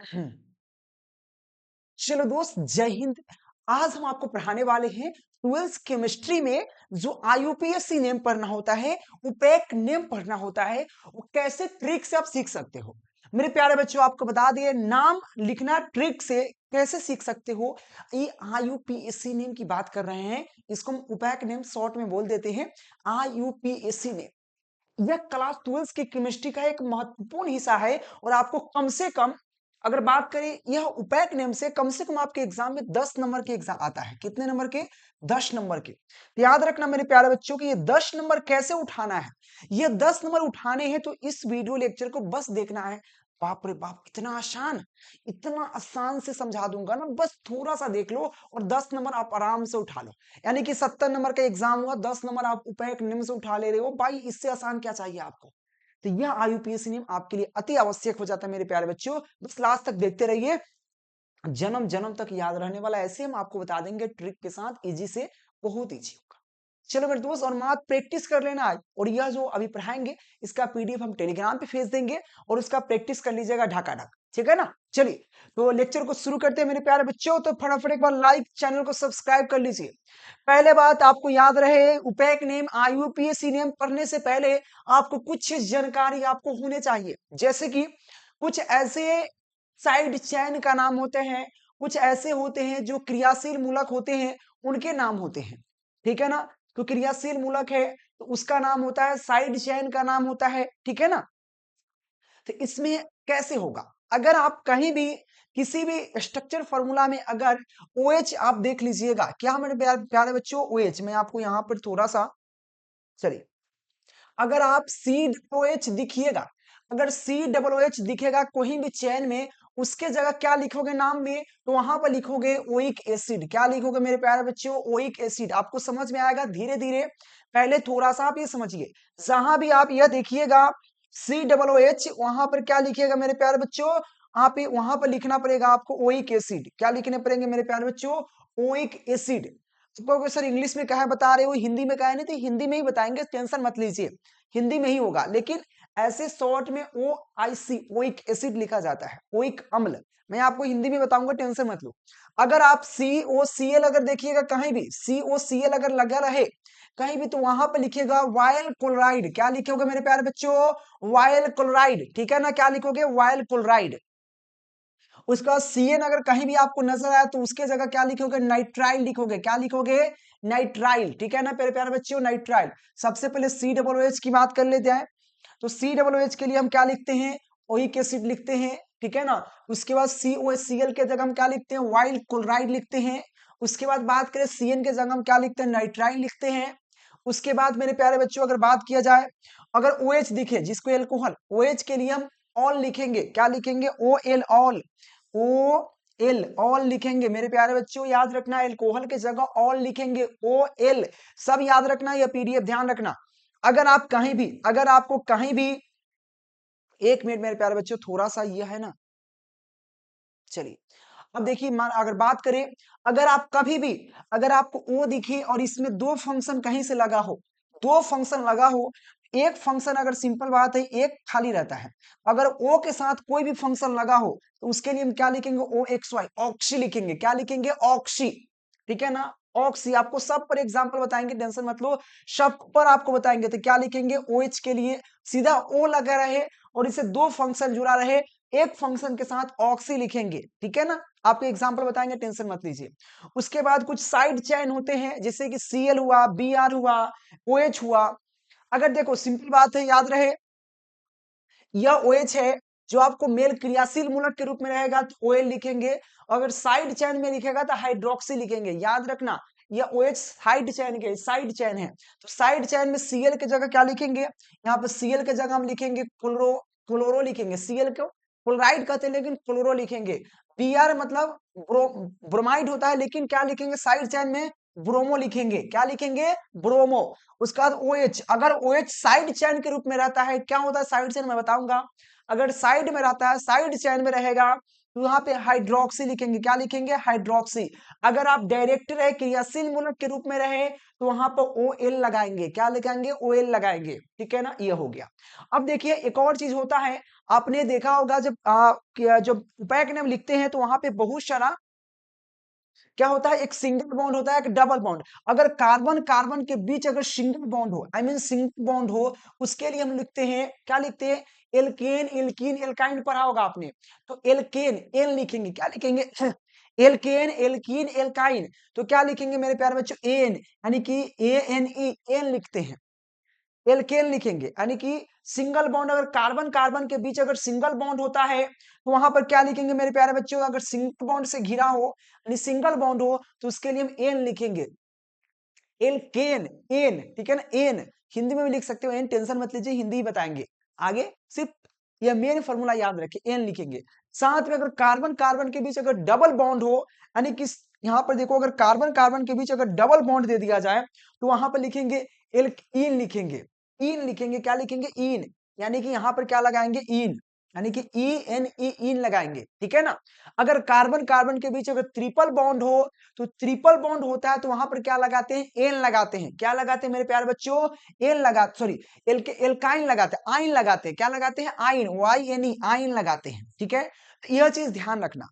हम्म, चलो दोस्त, जय हिंद। आज हम आपको पढ़ाने वाले हैं ट्वेल्थ केमिस्ट्री में जो आईयूपीएसी नेम पढ़ना होता है, उपैक नेम पढ़ना होता है, वो कैसे ट्रिक से आप सीख सकते हो। मेरे प्यारे बच्चों, आपको बता दिए नाम लिखना ट्रिक से कैसे सीख सकते हो। ये आईयूपीएसी नेम की बात कर रहे हैं, इसको हम उपैक नेम शॉर्ट में बोल देते हैं आईयूपीएसी नेम। यह क्लास ट्वेल्थ की केमिस्ट्री का एक महत्वपूर्ण हिस्सा है और आपको कम से कम, अगर बात करें यह उपैक नेम से कम आपके एग्जाम में 10 नंबर के एग्जाम आता है। कितने नंबर के? 10 नंबर के। तो याद रखना मेरे प्यारे बच्चों कि ये 10 नंबर कैसे उठाना है। ये 10 नंबर उठाने हैं तो इस वीडियो लेक्चर को बस देखना है। बाप रे बाप, इतना आसान से समझा दूंगा ना, बस थोड़ा सा देख लो और 10 नंबर आप आराम से उठा लो। यानी कि 70 नंबर का एग्जाम हुआ, 10 नंबर आप उपैक नियम से उठा ले रहे हो भाई, इससे आसान क्या चाहिए आपको। तो यह आईयूपीएसी नियम आपके लिए अति आवश्यक हो जाता है मेरे प्यारे बच्चों। बस लास्ट तक देखते रहिए, जन्म जन्म तक याद रहने वाला। ऐसे हम आपको बता देंगे ट्रिक के साथ, इजी से बहुत इजी होगा। चलो मेरे दोस्त, और मात प्रैक्टिस कर लेना आज। और यह जो अभी पढ़ाएंगे इसका पीडीएफ हम टेलीग्राम पे भेज देंगे और उसका प्रैक्टिस कर लीजिएगा ढाका ढाक, ठीक है ना। चलिए, तो लेक्चर को शुरू करते हैं मेरे प्यारे बच्चों। तो फटाफट एक बार लाइक, चैनल को सब्सक्राइब कर लीजिए। पहले बात आपको याद रहे, उपैक नेम आईयूपीएसी नेम पढ़ने से पहले आपको कुछ जानकारी आपको होने चाहिए। जैसे कि कुछ ऐसे साइड चैन का नाम होते हैं, कुछ ऐसे होते हैं जो क्रियाशील मूलक होते हैं, उनके नाम होते हैं, ठीक है ना। तो क्रियाशील मूलक है तो उसका नाम होता है, साइड चैन का नाम होता है, ठीक है ना। तो इसमें कैसे होगा, अगर आप कहीं भी किसी भी स्ट्रक्चर फॉर्मूला में अगर OH आप देख लीजिएगा, क्या मेरे प्यारे बच्चों, OH मैं आपको यहां पर थोड़ा सा, चलिए, अगर आप COH दिखिएगा, अगर COH दिखेगा कोई भी चैन में, उसके जगह क्या लिखोगे नाम में, तो वहां पर लिखोगे ओइक एसिड। क्या लिखोगे मेरे प्यारे बच्चों? Oic acid. आपको समझ में आएगा धीरे धीरे, पहले थोड़ा सा आप ये समझिए। जहां भी आप यह देखिएगा COH, वहां पर क्या लिखिएगा मेरे प्यारे बच्चों? आप वहां पर लिखना पड़ेगा आपको ओइक एसिड। क्या लिखने पड़ेंगे मेरे प्यारे बच्चों? Oic acid. तो सर इंग्लिश में कहा बता रहे हो, हिंदी में कहा नहीं, तो हिंदी में ही बताएंगे, टेंशन मत लीजिए, हिंदी में ही होगा। लेकिन ऐसे शॉर्ट में OIC, ओइक एसिड लिखा जाता है, ओइक अम्ल। मैं आपको हिंदी में बताऊंगा, टेंशन मत लो। अगर आप COCl अगर देखिएगा कहीं भी, COCl अगर लगा रहे कहीं भी, तो वहां पर लिखिएगा वायल क्लोराइड। क्या लिखोगे मेरे प्यारे बच्चों? वायल क्लोराइड, ठीक है ना। क्या लिखोगे? Vinyl chloride. उसके बाद CN अगर कहीं भी आपको नजर आया तो उसके जगह क्या लिखोगे? नाइट्राइल लिखोगे। क्या लिखोगे? नाइट्राइल, ठीक है ना मेरे प्यारे बच्चों, नाइट्राइल। सबसे पहले COOH की बात कर लेते हैं। तो COOH के लिए हम क्या लिखते हैं? ओइक एसिड लिखते हैं, ठीक है ना। उसके बाद COCl के जगह हम क्या लिखते हैं? वाइल क्लोराइड लिखते हैं। उसके बाद बात करें CN के जगह हम क्या लिखते हैं? नाइट्राइल लिखते हैं। उसके बाद मेरे प्यारे बच्चों अगर बात किया जाए, अगर OH दिखे जिसको एल्कोहल, OH के लिए हम ऑल लिखेंगे। क्या लिखेंगे? OL, all. OL, ऑल लिखेंगे मेरे प्यारे बच्चों, याद रखना, एल्कोहल के जगह ऑल लिखेंगे, OL। सब याद रखना, यह पीडीएफ ध्यान रखना। अगर आप कहीं भी, अगर आपको कहीं भी, एक मिनट मेरे प्यारे बच्चों, थोड़ा सा यह है ना, चलिए। अब देखिए, मान अगर बात करें, अगर आप कभी भी, अगर आपको O दिखे और इसमें दो फंक्शन कहीं से लगा हो, दो फंक्शन लगा हो, एक फंक्शन, अगर सिंपल बात है, एक खाली रहता है। अगर O के साथ कोई भी फंक्शन लगा हो तो उसके लिए हम क्या लिखेंगे? OXY, ऑक्सी लिखेंगे। क्या लिखेंगे? ऑक्सी, ठीक है ना। ऑक्सी, आपको सब पर एग्जांपल बताएंगे, टेंशन मत लो, सब पर आपको बताएंगे। तो क्या लिखेंगे? OH के लिए सीधा O लगा रहे और इसे दो फंक्शन जुड़ा रहे, एक फंक्शन के साथ ऑक्सी लिखेंगे, ठीक है ना। आपको एग्जांपल बताएंगे, टेंशन मत लीजिए। उसके बाद कुछ साइड चेन होते हैं, जैसे कि Cl हुआ, Br हुआ, OH हुआ। अगर देखो सिंपल बात है, याद रहे, यह OH है जो आपको मेल क्रियाशील मूलक के रूप में रहेगा तो OL लिखेंगे। अगर साइड चेन में लिखेगा तो हाइड्रोक्सी लिखेंगे। याद रखना, यह OH साइड चेन के, साइड चेन है, तो साइड चेन में Cl के जगह क्या लिखेंगे? यहाँ पे Cl के जगह हम लिखेंगे क्लोरो, क्लोरो लिखेंगे। Cl को क्लोराइड कहते हैं लेकिन क्लोरो लिखेंगे। Br मतलब ब्रोमाइड होता है, लेकिन क्या लिखेंगे साइड चेन में? ब्रोमो लिखेंगे। क्या लिखेंगे? ब्रोमो। उसके बाद OH, अगर OH साइड चेन के रूप में रहता है, क्या होता है साइड चेन में बताऊंगा। अगर साइड में रहता है, साइड चेन में रहेगा तो यहाँ पे हाइड्रोक्सी लिखेंगे, क्या लिखेंगे? हाइड्रोक्सी। अगर आप डायरेक्ट रहे, क्रियाशील मूलक के रूप में रहे, तो वहां पर OL लगाएंगे, क्या लगाएंगे? OL लगाएंगे, ठीक है ना? ये हो गया। अब देखिए एक और चीज होता है, आपने देखा होगा जब जब उपायक नाम लिखते हैं तो वहां पे बहुत सारा क्या होता है, एक सिंगल बॉन्ड होता है, एक डबल बॉन्ड। अगर कार्बन कार्बन के बीच अगर सिंगल बॉन्ड हो, आई मीन सिंगल बॉन्ड हो, उसके लिए हम लिखते हैं, क्या लिखते हैं? एल्केन, एल्कीन, एल्काइन पढ़ा होगा आपने। तो एल्केन, एन लिखेंगे, क्या लिखेंगे? Alkane, alkene, alkyne. तो क्या लिखेंगे मेरे प्यारे बच्चों? एन, यानी कि ANE, एन लिखते हैं। एल्केन लिखेंगे, यानी कि सिंगल बॉन्ड, अगर कार्बन कार्बन के बीच अगर सिंगल बॉन्ड होता है तो वहां पर क्या लिखेंगे मेरे प्यारे बच्चों? अगर सिंगल बॉन्ड से घिरा हो, यानी सिंगल बॉन्ड हो, तो उसके लिए हम एन लिखेंगे, एल्केन, एन, ठीक है ना? एन हिंदी में भी लिख सकते हो, एन टेंशन मत लीजिए, हिंदी ही बताएंगे आगे। सिर्फ यह मेन फॉर्मूला याद रखिए, एन लिखेंगे। साथ में अगर कार्बन कार्बन के बीच अगर डबल बॉन्ड हो, यानी कि यहाँ पर देखो, अगर कार्बन कार्बन के बीच अगर डबल बॉन्ड दे दिया जाए, तो वहां पर लिखेंगे इन लिखेंगे, इन लिखेंगे, क्या लिखेंगे? इन, यानी कि यहाँ पर क्या लगाएंगे? इन, यानी कि ENE, इन लगाएंगे, ठीक है ना? अगर कार्बन कार्बन के बीच अगर ट्रिपल बॉन्ड हो, तो ट्रिपल बॉन्ड होता है तो वहां पर क्या लगाते हैं? एन लगाते हैं, क्या लगाते हैं मेरे प्यारे बच्चों? एन लगा, सॉरी, एल्काइन लगाते हैं, आइन लगाते हैं, क्या लगाते हैं? आइन, YNE, आइन लगाते हैं, ठीक है? तो यह चीज ध्यान रखना।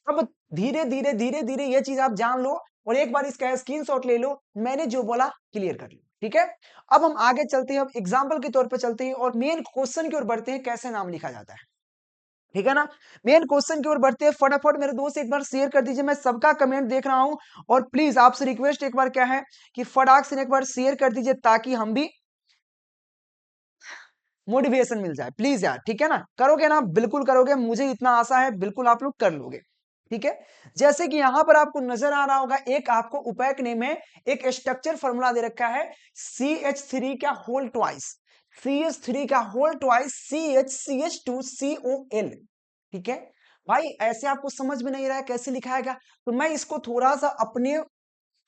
अब धीरे धीरे धीरे धीरे ये चीज आप जान लो, और एक बार इसका स्क्रीनशॉट ले लो, मैंने जो बोला क्लियर कर लो, ठीक है? अब हम आगे चलते हैं, अब एग्जाम्पल के तौर पर चलते हैं और मेन क्वेश्चन की ओर बढ़ते हैं, कैसे नाम लिखा जाता है, ठीक है ना? मेन क्वेश्चन की ओर बढ़ते हैं। फटाफट मेरे दोस्त एक बार शेयर कर दीजिए, मैं सबका कमेंट देख रहा हूं, और प्लीज आपसे रिक्वेस्ट एक बार क्या है कि फटाक से एक बार शेयर कर दीजिए, ताकि हम भी मोटिवेशन मिल जाए, प्लीज यार, ठीक है ना? करोगे ना? बिल्कुल करोगे, मुझे इतना आशा है, बिल्कुल आप लोग कर लोगे, ठीक है? जैसे कि यहां पर आपको नजर आ रहा होगा, एक आपको उपायक नेम है, एक स्ट्रक्चर फॉर्मूला दे रखा है, CH3 का होल ट्वाइस, CH3 का होल ट्वाइस, CH2COL, ठीक है? भाई ऐसे आपको समझ में नहीं रहा है कैसे लिखाएगा, तो मैं इसको थोड़ा सा अपने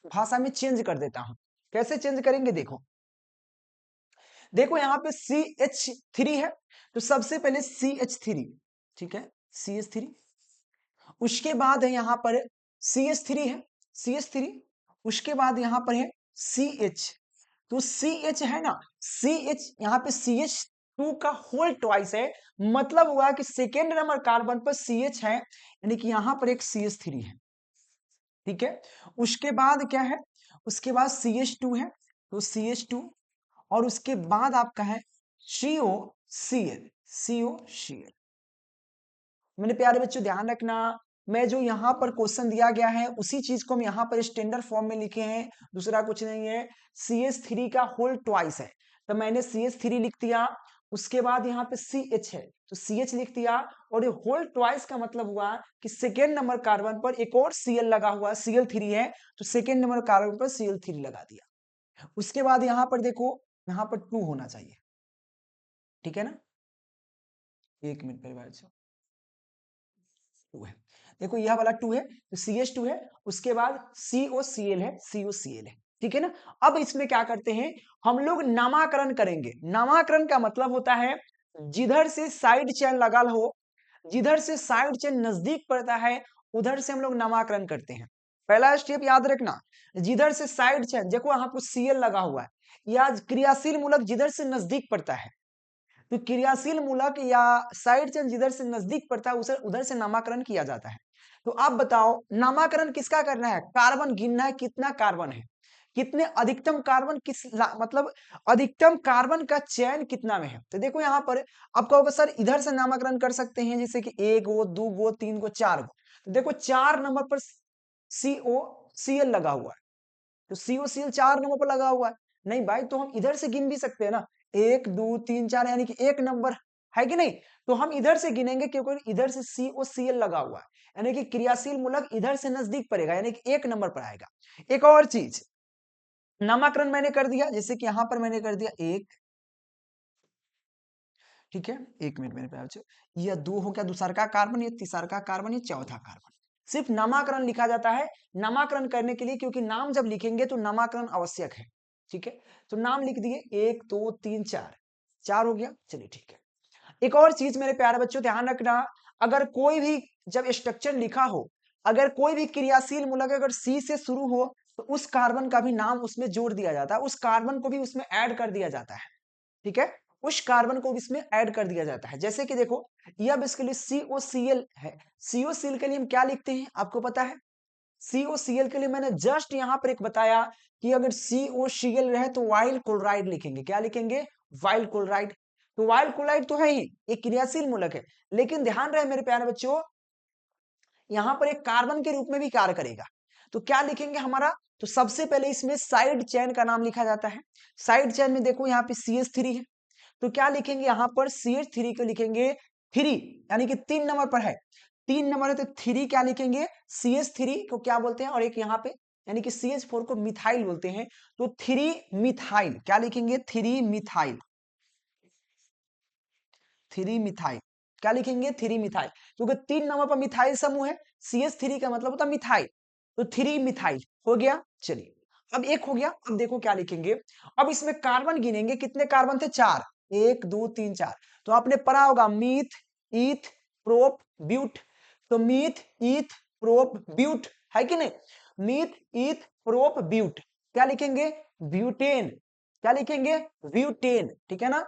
भाषा में चेंज कर देता हूं। कैसे चेंज करेंगे? देखो, देखो यहाँ पे CH3 है, तो सबसे पहले CH3, ठीक है? CH3, उसके बाद है यहाँ पर CH3 है, CH3, उसके बाद यहाँ पर है CH, तो CH है ना, CH यहाँ पे CH2 का होल ट्वाइस है, मतलब हुआ कि सेकेंड नंबर कार्बन पर CH है, यानी कि यहाँ पर एक CH3 है, ठीक है? उसके बाद क्या है? उसके बाद CH2 है, तो CH2, और उसके बाद आपका है COCl, COCl। मेरे प्यारे बच्चों ध्यान रखना, मैं जो यहाँ पर क्वेश्चन दिया गया है उसी चीज को हम यहाँ पर स्टैंडर्ड फॉर्म में लिखे हैं, दूसरा कुछ नहीं है। CH3 का होल ट्वाइस है, तो मैंने CH3 लिख दिया, उसके बाद यहाँ पे CH है तो CH लिख दिया, और ये होल ट्वाइस का मतलब हुआ कि सेकेंड नंबर कार्बन पर एक और Cl लगा हुआ, Cl3 है, तो सेकेंड नंबर कार्बन पर Cl3 लगा दिया। उसके बाद यहाँ पर देखो, यहाँ पर 2 होना चाहिए, ठीक है ना? एक मिनट मेरे भाई, 2 है, देखो यह वाला 2 है, तो CH2 है, उसके बाद COCl है, COCl है, ठीक है ना? अब इसमें क्या करते हैं, हम लोग नामाकरण करेंगे। नामाकरण का मतलब होता है जिधर से साइड चेन लगा हो, जिधर से साइड चेन नजदीक पड़ता है, उधर से हम लोग नामाकरण करते हैं। पहला स्टेप याद रखना, जिधर से साइड चेन, देखो यहाँ पर Cl लगा हुआ है, या क्रियाशील मूलक जिधर से नजदीक पड़ता है, तो क्रियाशील मूलक या साइड चेन जिधर से नजदीक पड़ता है उसे उधर से नामाकरण किया जाता है। तो आप बताओ नामाकरण किसका करना है? कार्बन गिनना है, कितना कार्बन है, कितने अधिकतम कार्बन मतलब अधिकतम कार्बन का चयन कितना में है। तो देखो यहाँ पर आप कहोगे सर इधर से नामाकरण कर सकते हैं, जैसे कि 1 गो 2 गो 3 गो 4 गो, तो देखो 4 नंबर पर COCl लगा हुआ है, तो COCl 4 नंबर पर लगा हुआ है। नहीं भाई, तो हम इधर से गिन भी सकते हैं ना, 1 2 3 4, यानी कि 1 नंबर है कि नहीं? तो हम इधर से गिनेंगे क्योंकि इधर से COCl लगा हुआ है, यानी कि क्रियाशील मूलक इधर से नजदीक पड़ेगा, यानी कि 1 नंबर पर आएगा। एक और चीज, नामाकरण मैंने कर दिया, जैसे कि यहां पर मैंने कर दिया 1, ठीक है? 1 मिनट मेरे प्यारे बच्चों, यह 2 हो गया दूसरा का कार्बन, ये तीसरा का कार्बन, ये चौथा कार्बन। सिर्फ नामाकरण लिखा जाता है, नामाकरण करने के लिए, क्योंकि नाम जब लिखेंगे तो नामाकरण आवश्यक है, ठीक है? तो नाम लिख दिए 1 2 3 4, 4 हो गया, चलिए ठीक है। एक और चीज मेरे प्यारे बच्चों ध्यान रखना, अगर कोई भी जब स्ट्रक्चर लिखा हो, अगर कोई भी क्रियाशील मूलक अगर सी से शुरू हो तो उस कार्बन का भी नाम उसमें जोड़ दिया जाता है, उस कार्बन को भी उसमें ऐड कर दिया जाता है। ठीक है, उस कार्बन को भी इसमें ऐड कर दिया जाता है। जैसे कि देखो यह बेसिकली COCl है। COCl के लिए हम क्या लिखते हैं आपको पता है? COCl के लिए मैंने जस्ट यहां पर एक बताया कि अगर COCl रहे तो वाइल क्लोराइड लिखेंगे। क्या लिखेंगे? While chloride. तो वाइल क्लोराइड तो है ही, एक क्रियाशील मूलक है, लेकिन ध्यान रहे मेरे प्यारे बच्चों, यहां पर एक कार्बन के रूप में भी कार्य करेगा। तो क्या लिखेंगे हमारा? तो सबसे पहले इसमें साइड चेन का नाम लिखा जाता है। साइड चेन में देखो यहाँ पे CH3 है, तो क्या लिखेंगे यहाँ पर? CH3 को लिखेंगे 3, यानी कि 3 नंबर पर है, 3 नंबर है तो 3 क्या लिखेंगे? CH3 को क्या बोलते हैं? और एक यहाँ पे यानी कि CH4 को मिथाइल बोलते हैं, तो 3 मिथाइल। क्या लिखेंगे? 3 मिथाइल। 3 मिथाइल। क्या लिखेंगे? 3 मिथाइल, क्योंकि 3 नंबर पर मिथाइल समूह है, CH3 का मतलब होता है मिथाइल, तो 3 मिथाइल हो गया। चलिए अब एक हो गया, अब देखो क्या लिखेंगे। अब इसमें कार्बन गिनेंगे, कितने कार्बन थे? 4, 1 2 3 4। तो आपने पढ़ा होगा मीथ, ईथ, प्रोप, ब्यूट। तो मीथ, ईथ, प्रोप, ब्यूट, है कि नहीं? Meth, eth, prop, but. क्या लिखेंगे? ब्यूटेन। क्या लिखेंगे? ब्यूटेन। ठीक है ना?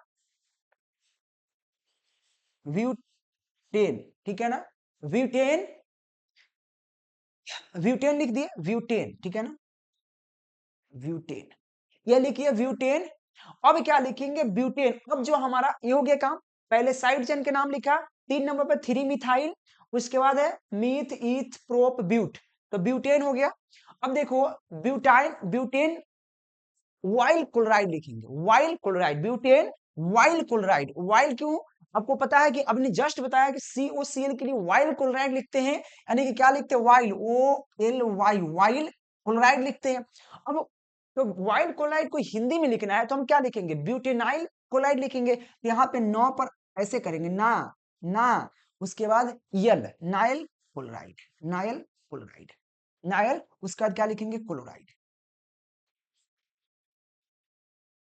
ब्यूटेन। ठीक है ना? ब्यूटेन। ब्यूटेन लिख दिए, ब्यूटेन। ठीक है ना? ब्यूटेन, ये लिखिए ब्यूटेन। अब क्या लिखेंगे? ब्यूटेन। अब जो हमारा ये हो गया काम, पहले साइड चेन के नाम लिखा, 3 नंबर पर 3 मिथाइल, उसके बाद है मीथ, ईथ, प्रोप, ब्यूट, तो ब्यूटेन हो गया। अब देखो ब्यूटाइल, ब्यूटेन वाइल क्लोराइड लिखेंगे, while chloride, butane while chloride. While क्यों? आपको पता है कि आपने जस्ट बताया कि COCl के लिए वाइल क्लोराइड लिखते हैं, यानी कि क्या लिखते हैं? वाइल, OLY, वाइल क्लोराइड लिखते हैं। अब तो वाइल क्लोराइड को हिंदी में लिखना है तो हम क्या लिखेंगे? ब्यूटेनाइल क्लोराइड लिखेंगे। तो यहाँ पे 9 पर ऐसे करेंगे ना, ना, उसके बाद यल, नाइल क्लोराइड, नाइल क्लोराइड, नाइल, उसके बाद क्या लिखेंगे? क्लोराइड।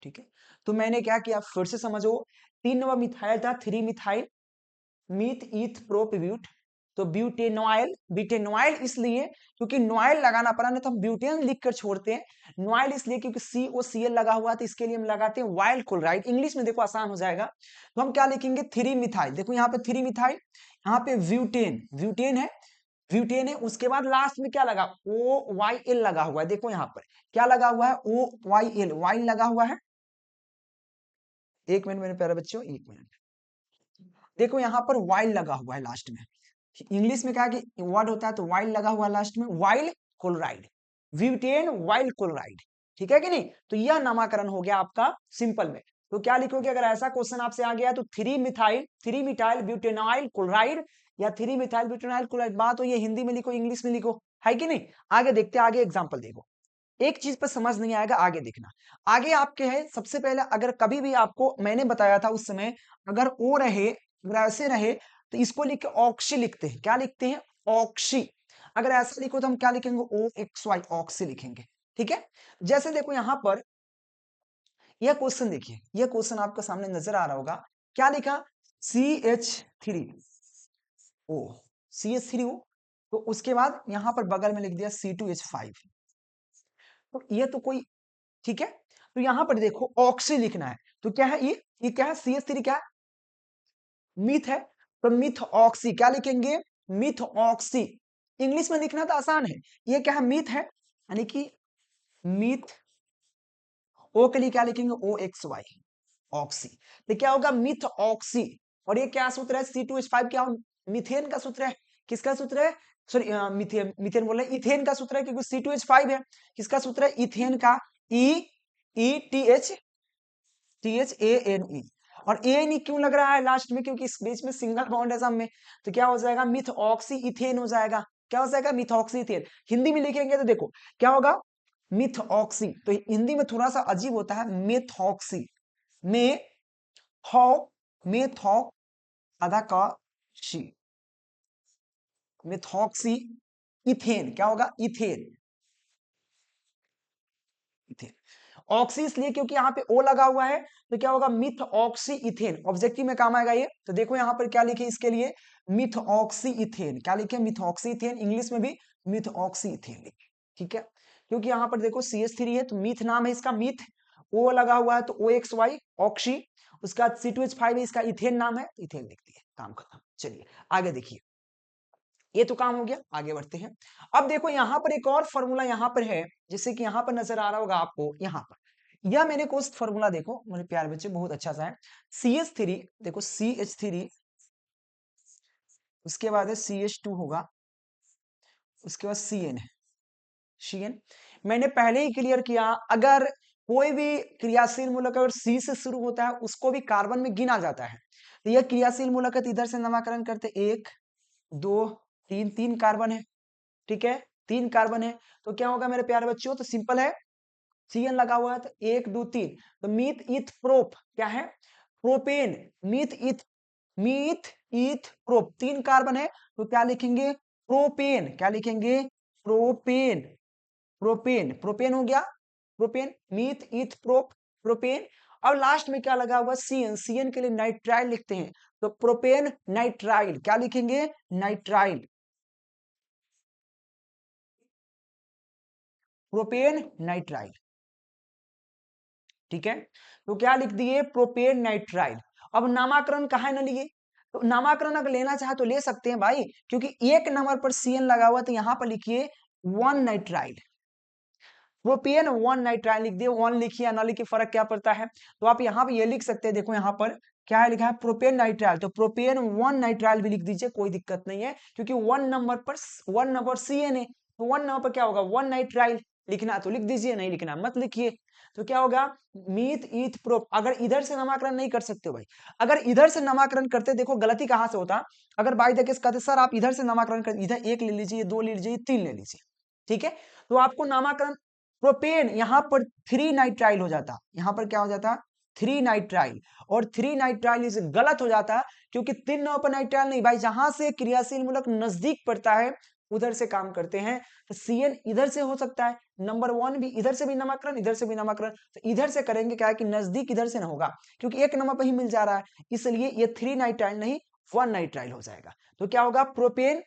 ठीक है, तो मैंने क्या किया फिर से समझो, 3 नंबर मिथाइल था, 3 मिथाइल, मीथ, ईथ, प्रोप, ब्यूट, तो ब्यूटेनॉइल। ब्यूटेनॉइल इसलिए क्योंकि नॉइल लगाना पड़ा, नहीं तो हम ब्यूटेन लिख कर छोड़ते हैं। नॉइल इसलिए क्योंकि COCl लगा हुआ था, इसके लिए हम लगाते हैं वाइल क्लोराइड। इंग्लिश में देखो आसान हो जाएगा, तो हम क्या लिखेंगे? 3 मिथाइल। देखो यहाँ पे 3 मिथाइल, यहाँ पे ब्यूटेन, ब्यूटेन है, ब्यूटेन है, उसके बाद लास्ट में क्या लगा? OYL लगा हुआ है। देखो यहाँ पर क्या लगा हुआ है? OYL, वाइल लगा हुआ है। एक मिनट मेरे प्यारे बच्चों, एक मिनट, देखो यहाँ पर वाइल लगा हुआ है लास्ट में। इंग्लिश में क्या कि वर्ड होता है, तो वाइल लगा हुआ है लास्ट में, while chloride, butane while chloride. ठीक है कि नहीं? तो यह नामकरण हो गया आपका सिंपल में। तो क्या लिखोगे अगर ऐसा क्वेश्चन आपसे आ गया? तो 3 मिथाइल, 3 मिथाइल ब्यूटेनाइल क्लोराइड, या 3 मिथाइल ब्यूटेनाइल क्लोराइड। बात हो ये हिंदी में लिखो, इंग्लिश में लिखो, है कि नहीं? आगे देखते, आगे एग्जाम्पल देखो। एक चीज पर समझ नहीं आएगा, आगे देखना। आगे आपके है सबसे पहले, अगर कभी भी आपको मैंने बताया था उस समय, अगर ओ रहे, अगर ऐसे रहे, तो इसको लिख के ऑक्सी लिखते हैं। क्या लिखते हैं? ऑक्सी। अगर ऐसा लिखो तो हम क्या लिखेंगे? OXY, ऑक्सी लिखेंगे। ठीक है, जैसे देखो यहां पर यह क्वेश्चन देखिए, यह क्वेश्चन आपके सामने नजर आ रहा होगा। क्या लिखा? CH3O, CH3O, तो उसके बाद यहां पर बगल में लिख दिया C2H5। तो ये तो कोई, ठीक है, तो यहां पर देखो ऑक्सी लिखना है, तो क्या है ये क्या है? CH3 क्या है? मिथ है, तो मिथ ऑक्सी। क्या लिखेंगे? Myth oxy. इंग्लिश में लिखना तो आसान है, ये क्या है? मिथ है, यानी कि मिथ। ओ के लिए क्या लिखेंगे? OXY, oxy. तो क्या होगा? Myth oxy. और ये क्या सूत्र है? C2H5, क्या मिथेन का सूत्र है। किसका सूत्र है? सॉरी, मिथेन, मिथेन बोल रहे, इथेन का सूत्र है, क्योंकि C2H5 है। किसका सूत्र है? इथेन का। ETHANE। और ANE क्यों लग रहा है लास्ट में? क्योंकि इस बीच में सिंगल बॉन्ड है सब में। तो क्या हो जाएगा? मिथ ऑक्सी इथेन हो जाएगा। क्या हो जाएगा? मिथऑक्सी इथेन। हिंदी में लिखेंगे तो देखो क्या होगा? मिथऑक्सी। तो हिंदी में थोड़ा सा अजीब होता है, मेथॉक्सी, में थॉ, मेथॉ, आधा का शी, मिथॉक्सी इथेन। क्या होगा? Ethane, ethane. ऑक्सी इसलिए क्योंकि यहाँ पे ओ लगा हुआ है, तो क्या होगा मिथ ऑक्सी इथेन, ऑब्जेक्टिव में काम आएगा ये। तो देखो यहाँ पर क्या लिखे इसके लिए, मिथ ऑक्सी इथेन, क्या लिखे मिथ ऑक्सी इथेन, इंग्लिश में भी मिथ ऑक्सी इथेन लिखे, ठीक है। क्योंकि यहाँ पर देखो CH3 है तो मिथ नाम है इसका, मिथ, ओ लगा हुआ है तो OXY ऑक्सी, उसका C2H5 है, इसका इथेन नाम है, इथेन लिख दिए, काम खत्म। चलिए आगे देखिए, ये तो काम हो गया, आगे बढ़ते हैं। अब देखो यहाँ पर एक और फॉर्मूला यहाँ पर है, जैसे कि यहाँ पर नजर आ रहा होगा आपको, यहाँ पर यह मैंने कुछ फॉर्मूला देखो मेरे प्यारे बच्चे, बहुत अच्छा सा है। CH3, देखो CH3, उसके बाद है CH2 होगा, उसके बाद CN है, CN मैंने पहले ही क्लियर किया, अगर कोई भी क्रियाशील मूलक अगर C से शुरू होता है उसको भी कार्बन में गिना जाता है। तो यह क्रियाशील मूलक इधर से नामकरण करते, 1 2 3, 3 कार्बन है, ठीक है, 3 कार्बन है। तो क्या होगा मेरे प्यारे बच्चों, तो सिंपल है, CN लगा हुआ है तो 1 2 3, तो मीथ इथ प्रोप क्या है, प्रोपेन, मीथ इथ प्रोप, 3 कार्बन है तो क्या लिखेंगे, प्रोपेन, क्या लिखेंगे, प्रोपेन, प्रोपेन हो गया, प्रोपेन, मीथ इथ प्रोप, प्रोपेन। अब लास्ट में क्या लगा हुआ, CN के लिए नाइट्राइल लिखते हैं, तो प्रोपेन नाइट्राइल, क्या लिखेंगे, नाइट्राइल, प्रोपेन नाइट्राइल, ठीक है। तो क्या लिख दिए, प्रोपेन नाइट्राइल। अब नामाकरण कहा न लिए, तो नामाकरण अगर लेना चाहे तो ले सकते हैं भाई, क्योंकि एक नंबर पर CN लगा हुआ, तो यहां पर लिखिए 1 नाइट्राइल, प्रोपेन 1 नाइट्राइल लिख दिए, 1 लिखिए या ना लिखिए फर्क क्या पड़ता है। तो आप यहाँ पे ये लिख सकते हैं, देखो यहाँ पर क्या है लिखा है, प्रोपेन नाइट्राइल, तो प्रोपेन 1 नाइट्राइल भी लिख दीजिए, कोई दिक्कत नहीं है, क्योंकि 1 नंबर पर 1 नंबर CN है, तो 1 नंबर पर क्या होगा, 1 नाइट्राइल, लिखना तो लिख दीजिए, नहीं लिखना मत लिखिए। तो क्या होगा, मीथ ईथ प्रोप। अगर इधर से नामकरण नहीं कर सकते हो भाई, अगर इधर से नामकरण करते, देखो गलती कहां से होता, अगर बाई द केस कहते सर आप इधर से नामकरण कर, इधर 1 ले लीजिए, 2 ले लीजिए, 3 ले लीजिए, ठीक है। तो आपको नामकरण प्रोपेन यहां पर 3 नाइट्राइल हो जाता, यहां पर क्या हो जाता, 3 नाइट्राइल, और 3 नाइट्राइल इसे गलत हो जाता, क्योंकि 3 नंबर पर नाइट्राइल नहीं भाई, जहां से क्रियाशील मूलक नजदीक पड़ता है उधर से काम करते हैं। तो CN इधर से हो सकता है, नंबर 1 भी इधर से भी नामकरण, इधर से भी नामकरण, तो इधर से करेंगे, क्या है कि नजदीक इधर से ना होगा, क्योंकि एक नंबर पर ही मिल जा रहा है, इसलिए ये 3 नाइट्राइल नहीं 1 नाइट्राइल हो जाएगा। तो क्या होगा, प्रोपेन,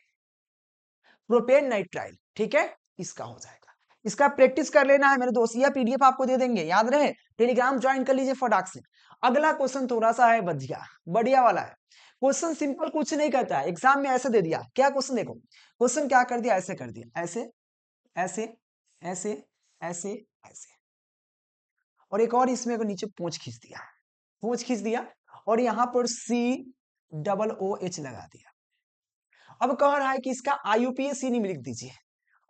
प्रोपेन नाइट्राइल, ठीक है, इसका हो जाएगा। इसका प्रैक्टिस कर लेना है मेरे दोस्त, या PDF आपको दे देंगे, याद रहे, टेलीग्राम ज्वाइन कर लीजिए फटाक से। अगला क्वेश्चन थोड़ा सा है बढ़िया, बढ़िया वाला है क्वेश्चन, सिंपल कुछ नहीं करता है, एग्जाम में ऐसे दे दिया, क्या क्वेश्चन देखो, क्वेश्चन क्या कर दिया, ऐसे कर दिया, ऐसे ऐसे ऐसे ऐसे ऐसे, और एक और इसमें को नीचे पूंछ खींच दिया, पूंछ खींच दिया, और यहां पर COOH लगा दिया। अब कह रहा है कि इसका IUPAC नहीं लिख दीजिए,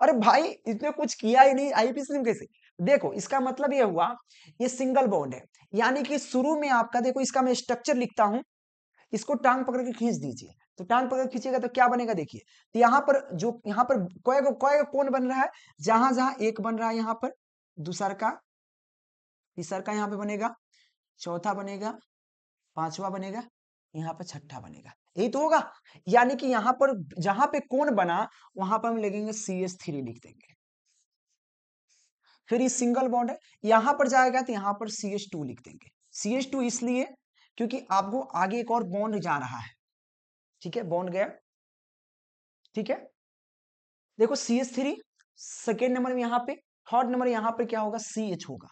अरे भाई इसने कुछ किया ही नहीं, IUPAC कैसे, देखो इसका मतलब ये हुआ, ये सिंगल बॉन्ड है, यानी कि शुरू में आपका, देखो इसका मैं स्ट्रक्चर लिखता हूं, इसको टांग पकड़ के खींच दीजिए, तो टांग पकड़ खींचेगा तो क्या बनेगा, देखिए, तो यहाँ पर जो यहाँ पर कोई कोण बन रहा है, जहां जहां एक बन रहा है, यहाँ पर दूसरा का, तीसरा का यहाँ पे बनेगा, चौथा बनेगा, पांचवा बनेगा, यहाँ पर छठा बनेगा, यही तो होगा। यानी कि यहाँ पर जहां पे कोण बना वहां पर हम लिखेंगे CH3 लिख देंगे, फिर ये सिंगल बॉन्ड है, यहां पर जाएगा तो यहां पर CH2 लिख देंगे, CH2 इसलिए क्योंकि आपको आगे एक और बॉन्ड जा रहा है, ठीक है, बॉन्ड गया, ठीक है। देखो CH3 सेकेंड नंबर में, यहाँ पे थर्ड नंबर, यहाँ पे क्या होगा, CH होगा,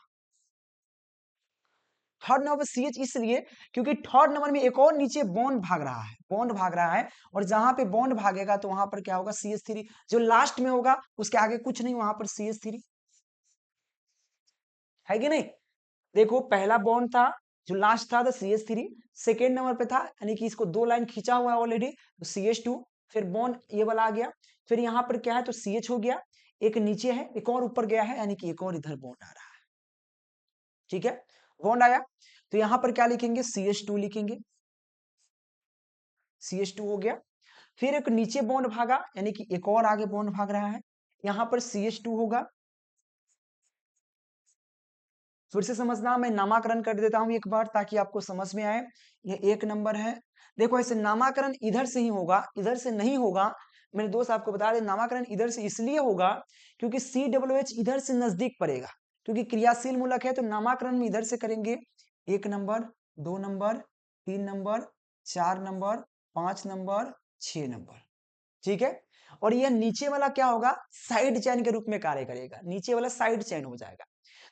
थर्ड नंबर पे CH इसलिए क्योंकि थर्ड नंबर में एक और नीचे बॉन्ड भाग रहा है, बॉन्ड भाग रहा है, और जहां पे बॉन्ड भागेगा तो वहां पर क्या होगा, CH3, जो लास्ट में होगा उसके आगे कुछ नहीं, वहां पर CH3 है कि नहीं। देखो पहला बॉन्ड था, जो लास्ट था, तो CH3 सेकेंड नंबर पे था, यानी कि इसको 2 लाइन खींचा हुआ है ऑलरेडी, तो CH2, फिर बॉन्ड ये वाला आ गया, फिर यहाँ पर क्या है, तो CH हो गया, एक नीचे है, एक और ऊपर गया है, यानी कि एक और इधर बॉन्ड आ रहा है, ठीक है, बॉन्ड आया, तो यहां पर क्या लिखेंगे, CH2 लिखेंगे, CH2 हो गया, फिर एक नीचे बॉन्ड भागा, यानी कि एक और आगे बॉन्ड भाग रहा है, यहां पर CH2 होगा, फिर से समझना, मैं नामाकरण कर देता हूं एक बार ताकि आपको समझ में आए। ये एक नंबर है, देखो ऐसे नामाकरण इधर से ही होगा, इधर से नहीं होगा, मेरे दोस्त आपको बता दें, नामाकरण इधर से इसलिए होगा क्योंकि COOH इधर से नजदीक पड़ेगा, क्योंकि क्रियाशील मूलक है तो नामाकरण में इधर से करेंगे 1 number, 2 number, 3 number, 4 number, 5 number, 6 number. ठीक है। और यह नीचे वाला क्या होगा, साइड चेन के रूप में कार्य करेगा, नीचे वाला साइड चेन हो जाएगा।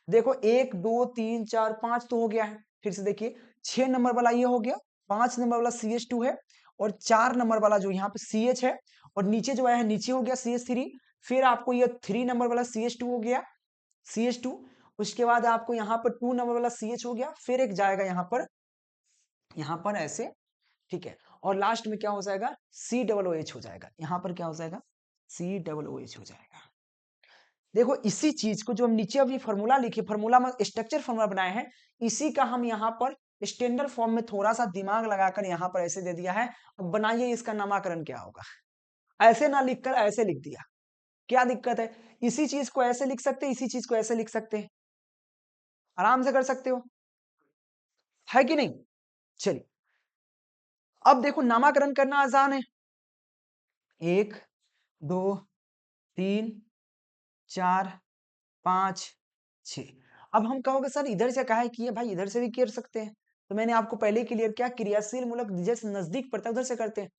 देखो 1 2 3 4 5 तो हो गया है, फिर से देखिए 6 नंबर वाला ये हो गया, 5 नंबर वाला CH2 है, और 4 नंबर वाला जो यहाँ पे CH है, और नीचे जो है नीचे हो गया CH3, फिर आपको ये 3 नंबर वाला CH2 हो गया, CH2, उसके बाद आपको यहाँ पर 2 नंबर वाला CH हो गया, फिर एक जाएगा यहाँ पर ऐसे, ठीक है, और लास्ट में क्या हो जाएगा, COOH हो जाएगा, यहाँ पर क्या हो जाएगा, COOH हो जाएगा। देखो इसी चीज को जो हम नीचे अभी फॉर्मूला लिखे, फॉर्मूला में स्ट्रक्चर फॉर्मूला बनाए हैं, इसी का हम यहाँ पर स्टैंडर्ड फॉर्म में थोड़ा सा दिमाग लगाकर यहाँ पर ऐसे दे दिया है। अब बनाइए इसका नामकरण क्या होगा, ऐसे ना लिखकर ऐसे लिख दिया, क्या दिक्कत है, इसी चीज को ऐसे लिख सकते हैं, इसी चीज को ऐसे लिख सकते हैं, आराम से कर सकते हो, है कि नहीं। चलिए अब देखो नामकरण करना आसान है, 1 2 3 4 5 6। अब हम कहोगे सर इधर से काहे किए, भाई इधर से भी कर सकते हैं, तो मैंने आपको पहले क्लियर किया, क्रियाशील मूलक जैसे नजदीक पड़ता है उधर से करते हैं।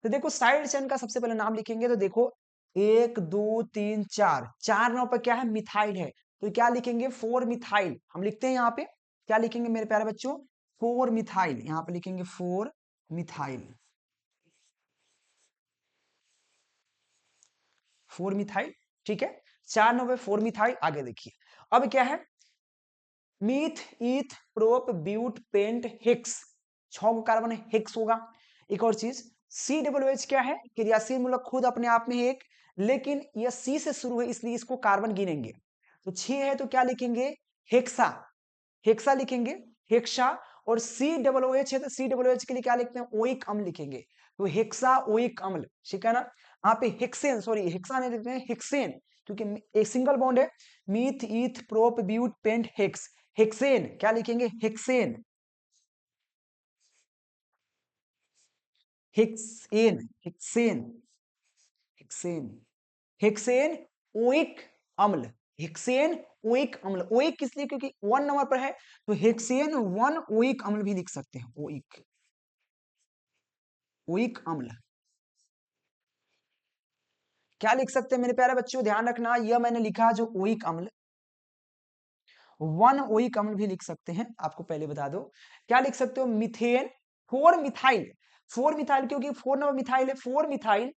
तो देखो साइड चेन का सबसे पहले नाम लिखेंगे, तो देखो 1 2 3 4, 4 नाम पर क्या है, मिथाइल है, तो क्या लिखेंगे, 4 मिथाइल, हम लिखते हैं यहाँ पे, क्या लिखेंगे मेरे प्यारे बच्चों, 4 मिथाइल, यहाँ पे लिखेंगे 4 मिथाइल, 4 मिथाइल, ठीक है, 4 नंबर 4 मिथाइल। आगे देखिए अब क्या है, meth eth prop but pent hex, 6 carbon है, हेक्स होगा। एक और चीज COOH क्या है, क्रियाशील मूलक खुद अपने आप में एक, लेकिन यह C से शुरू है इसलिए इसको कार्बन गिनेंगे, तो 6 है तो क्या लिखेंगे, हेक्सा, हेक्सा लिखेंगे, हेक्सा। और COOH है तो COOH के लिए क्या लिखते हैं, ओइक अम्ल लिखेंगे, तो हेक्सा ओइक अम्ल, ठीक है ना। यहाँ पे हेक्सेन, सॉरी हेक्सा नहीं लिखते हैं, हेक्सेन, क्योंकि एक सिंगल बॉन्ड है, meth eth prop but pent hex, hexane, क्या लिखेंगे, hexane, hexane, hexane, hexane, hexane oic अम्ल, हेक्सेन ओइक अम्ल, ओइक किस लिए, क्योंकि 1 नंबर पर है, तो हेक्सेन 1 ओइक अम्ल भी लिख सकते हैं, ओइक, ओइक अम्ल, क्या लिख सकते हैं मेरे प्यारे बच्चों, ध्यान रखना, यह मैंने लिखा जो ओइक अम्ल, 1 ओइक अम्ल भी लिख सकते हैं, आपको पहले बता दो, क्या लिख सकते हो, मिथेन 4 मिथाइल, 4 मिथाइल, क्योंकि 4 नंबर मिथाइल है, 4 मिथाइल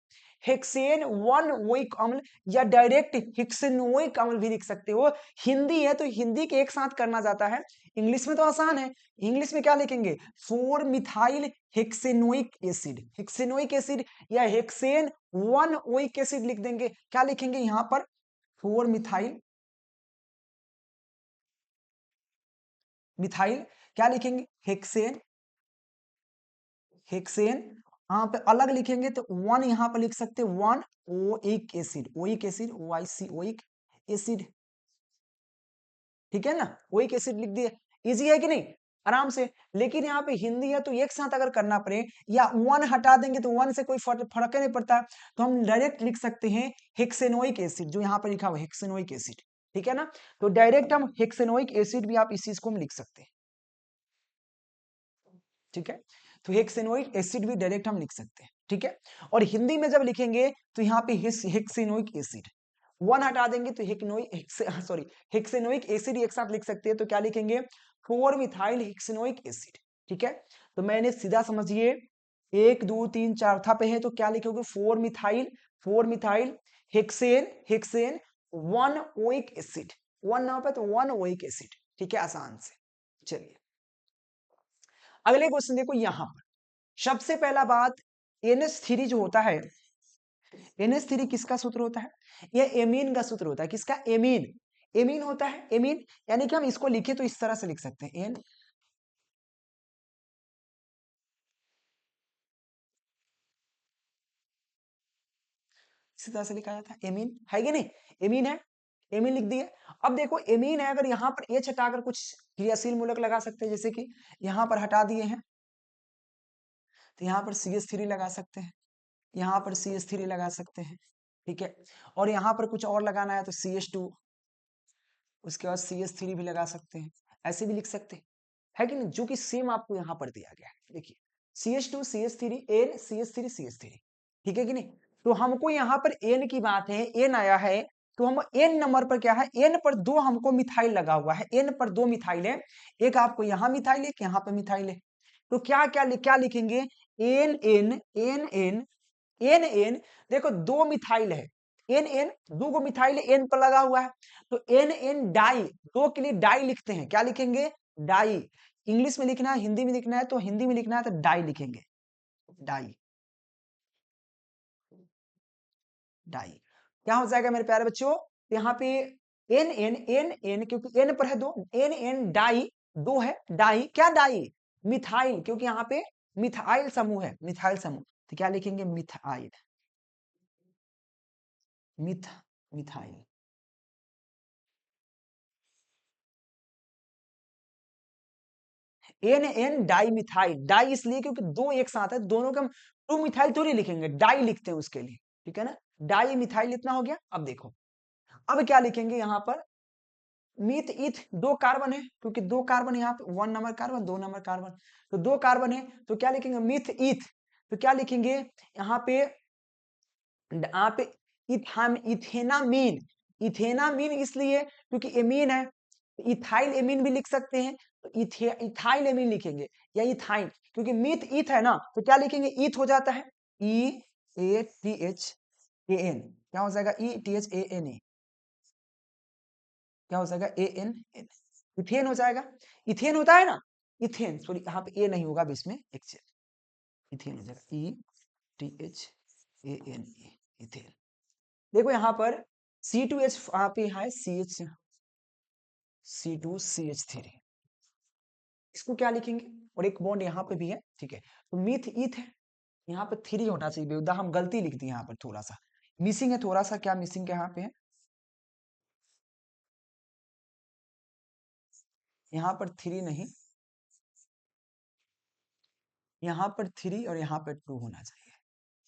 हेक्सेन 1 ओइक अम्ल, या डायरेक्ट हेक्सेनोइक अम्ल भी लिख सकते हो। हिंदी है तो हिंदी के एक साथ करना जाता है, इंग्लिश में तो आसान है, इंग्लिश में क्या लिखेंगे, 4 मिथाइल हेक्सेनोइक एसिड, हेक्सेनोइक एसिड, या हेक्सेन 1 ओइक एसिड लिख देंगे, क्या लिखेंगे यहाँ पर, 4 मिथाइल, मिथाइल, क्या लिखेंगे, हेक्सेन, हेक्सेन, यहाँ पे अलग लिखेंगे तो 1 यहाँ पर लिख सकते हैं, 1 oic acid, oic acid, OIC oic acid, ठीक है ना, ओइक एसिड लिख दिए, इजी है कि नहीं, आराम से। लेकिन यहाँ पे हिंदी है तो एक साथ अगर करना पड़े, या 1 हटा देंगे तो 1 से कोई फर्क नहीं पड़ता, तो हम डायरेक्ट लिख सकते हैं हेक्सेनोइक एसिड, जो यहाँ पर लिखा हुआ है हेक्सेनोइक एसिड, ठीक है ना, तो डायरेक्ट हम हेक्सेनोइक एसिड भी आप इस चीज को हम लिख सकते हैं, ठीक है, तो हेक्सेनोइक एसिड भी डायरेक्ट हम लिख सकते हैं, ठीक है। और हिंदी में जब लिखेंगे तो यहाँ पे हेक्सेनोइक एसिड, 1 हटा देंगे तो सॉरी हेक्सेनोइक एसिड एक साथ लिख सकते हैं, तो क्या लिखेंगे, 4 मिथाइल हेक्सेनोइक एसिड, ठीक है। तो मैंने सीधा समझिए 1 2 3 चौथा पे है तो क्या लिखोगे, 4 methyl, 4 methyl hexane, hexane 1 oic acid, 1 नाम पे तो 1 ओइक एसिड, ठीक है, आसान से। चलिए अगले क्वेश्चन देखो, यहां पर सबसे पहला बात, NH3 जो होता है, NH3 किसका सूत्र होता है, यह एमीन का सूत्र होता है, किसका, एमीन, एमीन होता है, एमीन, यानी कि हम इसको लिखे तो इस तरह से लिख सकते हैं, एन, इसी तरह से लिखा जाता है, एमीन है कि नहीं, एमीन है, एमीन लिख दिए। अब देखो एमीन है, अगर यहां पर एच हटाकर कुछ क्रियाशील मूलक लगा सकते हैं, जैसे कि यहां पर हटा दिए हैं, तो यहां पर CH3 लगा सकते हैं, यहाँ पर CH3 लगा सकते हैं, ठीक है, और यहाँ पर कुछ और लगाना है तो CH2, उसके बाद CH3 भी लगा सकते हैं, ऐसे भी लिख सकते हैं, है कि नहीं, जो कि सेम आपको यहाँ पर दिया गया है। देखिए CH2 CH3 N CH3 CH3, ठीक है कि नहीं। तो हमको यहाँ पर N की बात है, N आया है, तो हम N नंबर पर क्या है, N पर 2 हमको मिथाइल लगा हुआ है, N पर 2 मिथाइल है, एक आपको यहाँ मिथाइल है, एक यहाँ पे मिथाइल है। तो क्या लिखेंगे, ene ene ene ene ene ene, देखो 2 मिथाइल है, एन एन 2 गो मिथाइल एन पर लगा हुआ है, तो एन एन डाई, 2 के लिए डाई लिखते हैं, क्या लिखेंगे, डाई। इंग्लिश में लिखना है, हिंदी में लिखना है, तो हिंदी में लिखना है तो डाई लिखेंगे, डाई डाई। क्या हो जाएगा मेरे प्यारे बच्चों, यहाँ पे एन एन एन एन, क्योंकि एन पर है 2, एन एन डाई, 2 है, डाई क्या, डाई मिथाइल, क्योंकि यहाँ पे मिथाइल समूह है, मिथाइल समूह, तो क्या लिखेंगे, methyl, methyl. Ene ene di methyl, di इसलिए क्योंकि 2 एक साथ है, दोनों का हम 2 मिथाइल थोड़ी लिखेंगे, डाई लिखते हैं उसके लिए, ठीक है ना, डाई मिथाइल इतना हो गया। अब देखो, अब क्या लिखेंगे यहाँ पर, मीथ ईथ, 2 कार्बन है, क्योंकि 2 कार्बन यहाँ पे, 1 नंबर कार्बन 2 नंबर कार्बन, तो 2 कार्बन है, तो क्या लिखेंगे, मीथ ईथ, तो क्या लिखेंगे यहाँ पे इथेनामीन, इथेनामीन इसलिए क्योंकि एमीन है, इथाइल एमीन भी लिख सकते हैं, तो इथाइल एमीन लिखेंगे, या इथाइन, क्योंकि मीथ ईथ है ना, तो क्या लिखेंगे, ईथ हो जाता है, EATHAN, क्या हो जाएगा, ETHANA, क्या हो जाएगा, AN, इथेन हो जाएगा, इथेन होता है ना, इथेन, सॉरी यहाँ पे ए नहीं होगा बीच में, एक चीज, इथेन हो जाएगा, ETHANA, इथेन। देखो यहाँ पर C2H, यहाँ पे है C2CH3, इसको क्या लिखेंगे, और एक बॉन्ड यहाँ पे भी है, ठीक है, तो मीथ ईथ है, यहाँ पे 3 होना चाहिए, बेहुदा हम गलती लिख दी यहाँ पर, थोड़ा सा मिसिंग है, थोड़ा सा क्या मिसिंग है यहाँ पे है, यहाँ पर 3 नहीं, यहाँ पर 3 और यहाँ पर 2 होना चाहिए,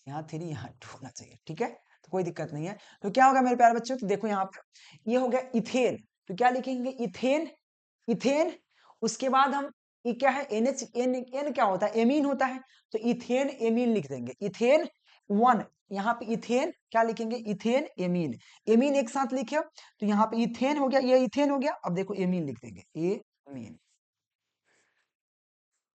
यहाँ 3 यहाँ 2 होना चाहिए, ठीक है, तो कोई दिक्कत नहीं है। तो क्या होगा मेरे प्यारे बच्चों, तो देखो यहाँ पर ये हो गया इथेन, तो क्या लिखेंगे, इथेन, इथेन, उसके बाद हम ये क्या है, NH, एन क्या होता है, एमीन होता है, तो इथेन एमीन लिख देंगे, इथेन 1, यहाँ पे इथेन क्या लिखेंगे, इथेन एमीन, एमीन एक साथ लिखे, तो यहाँ पे इथेन हो गया, ये इथेन हो गया, अब देखो एमीन लिख देंगे, एमीन।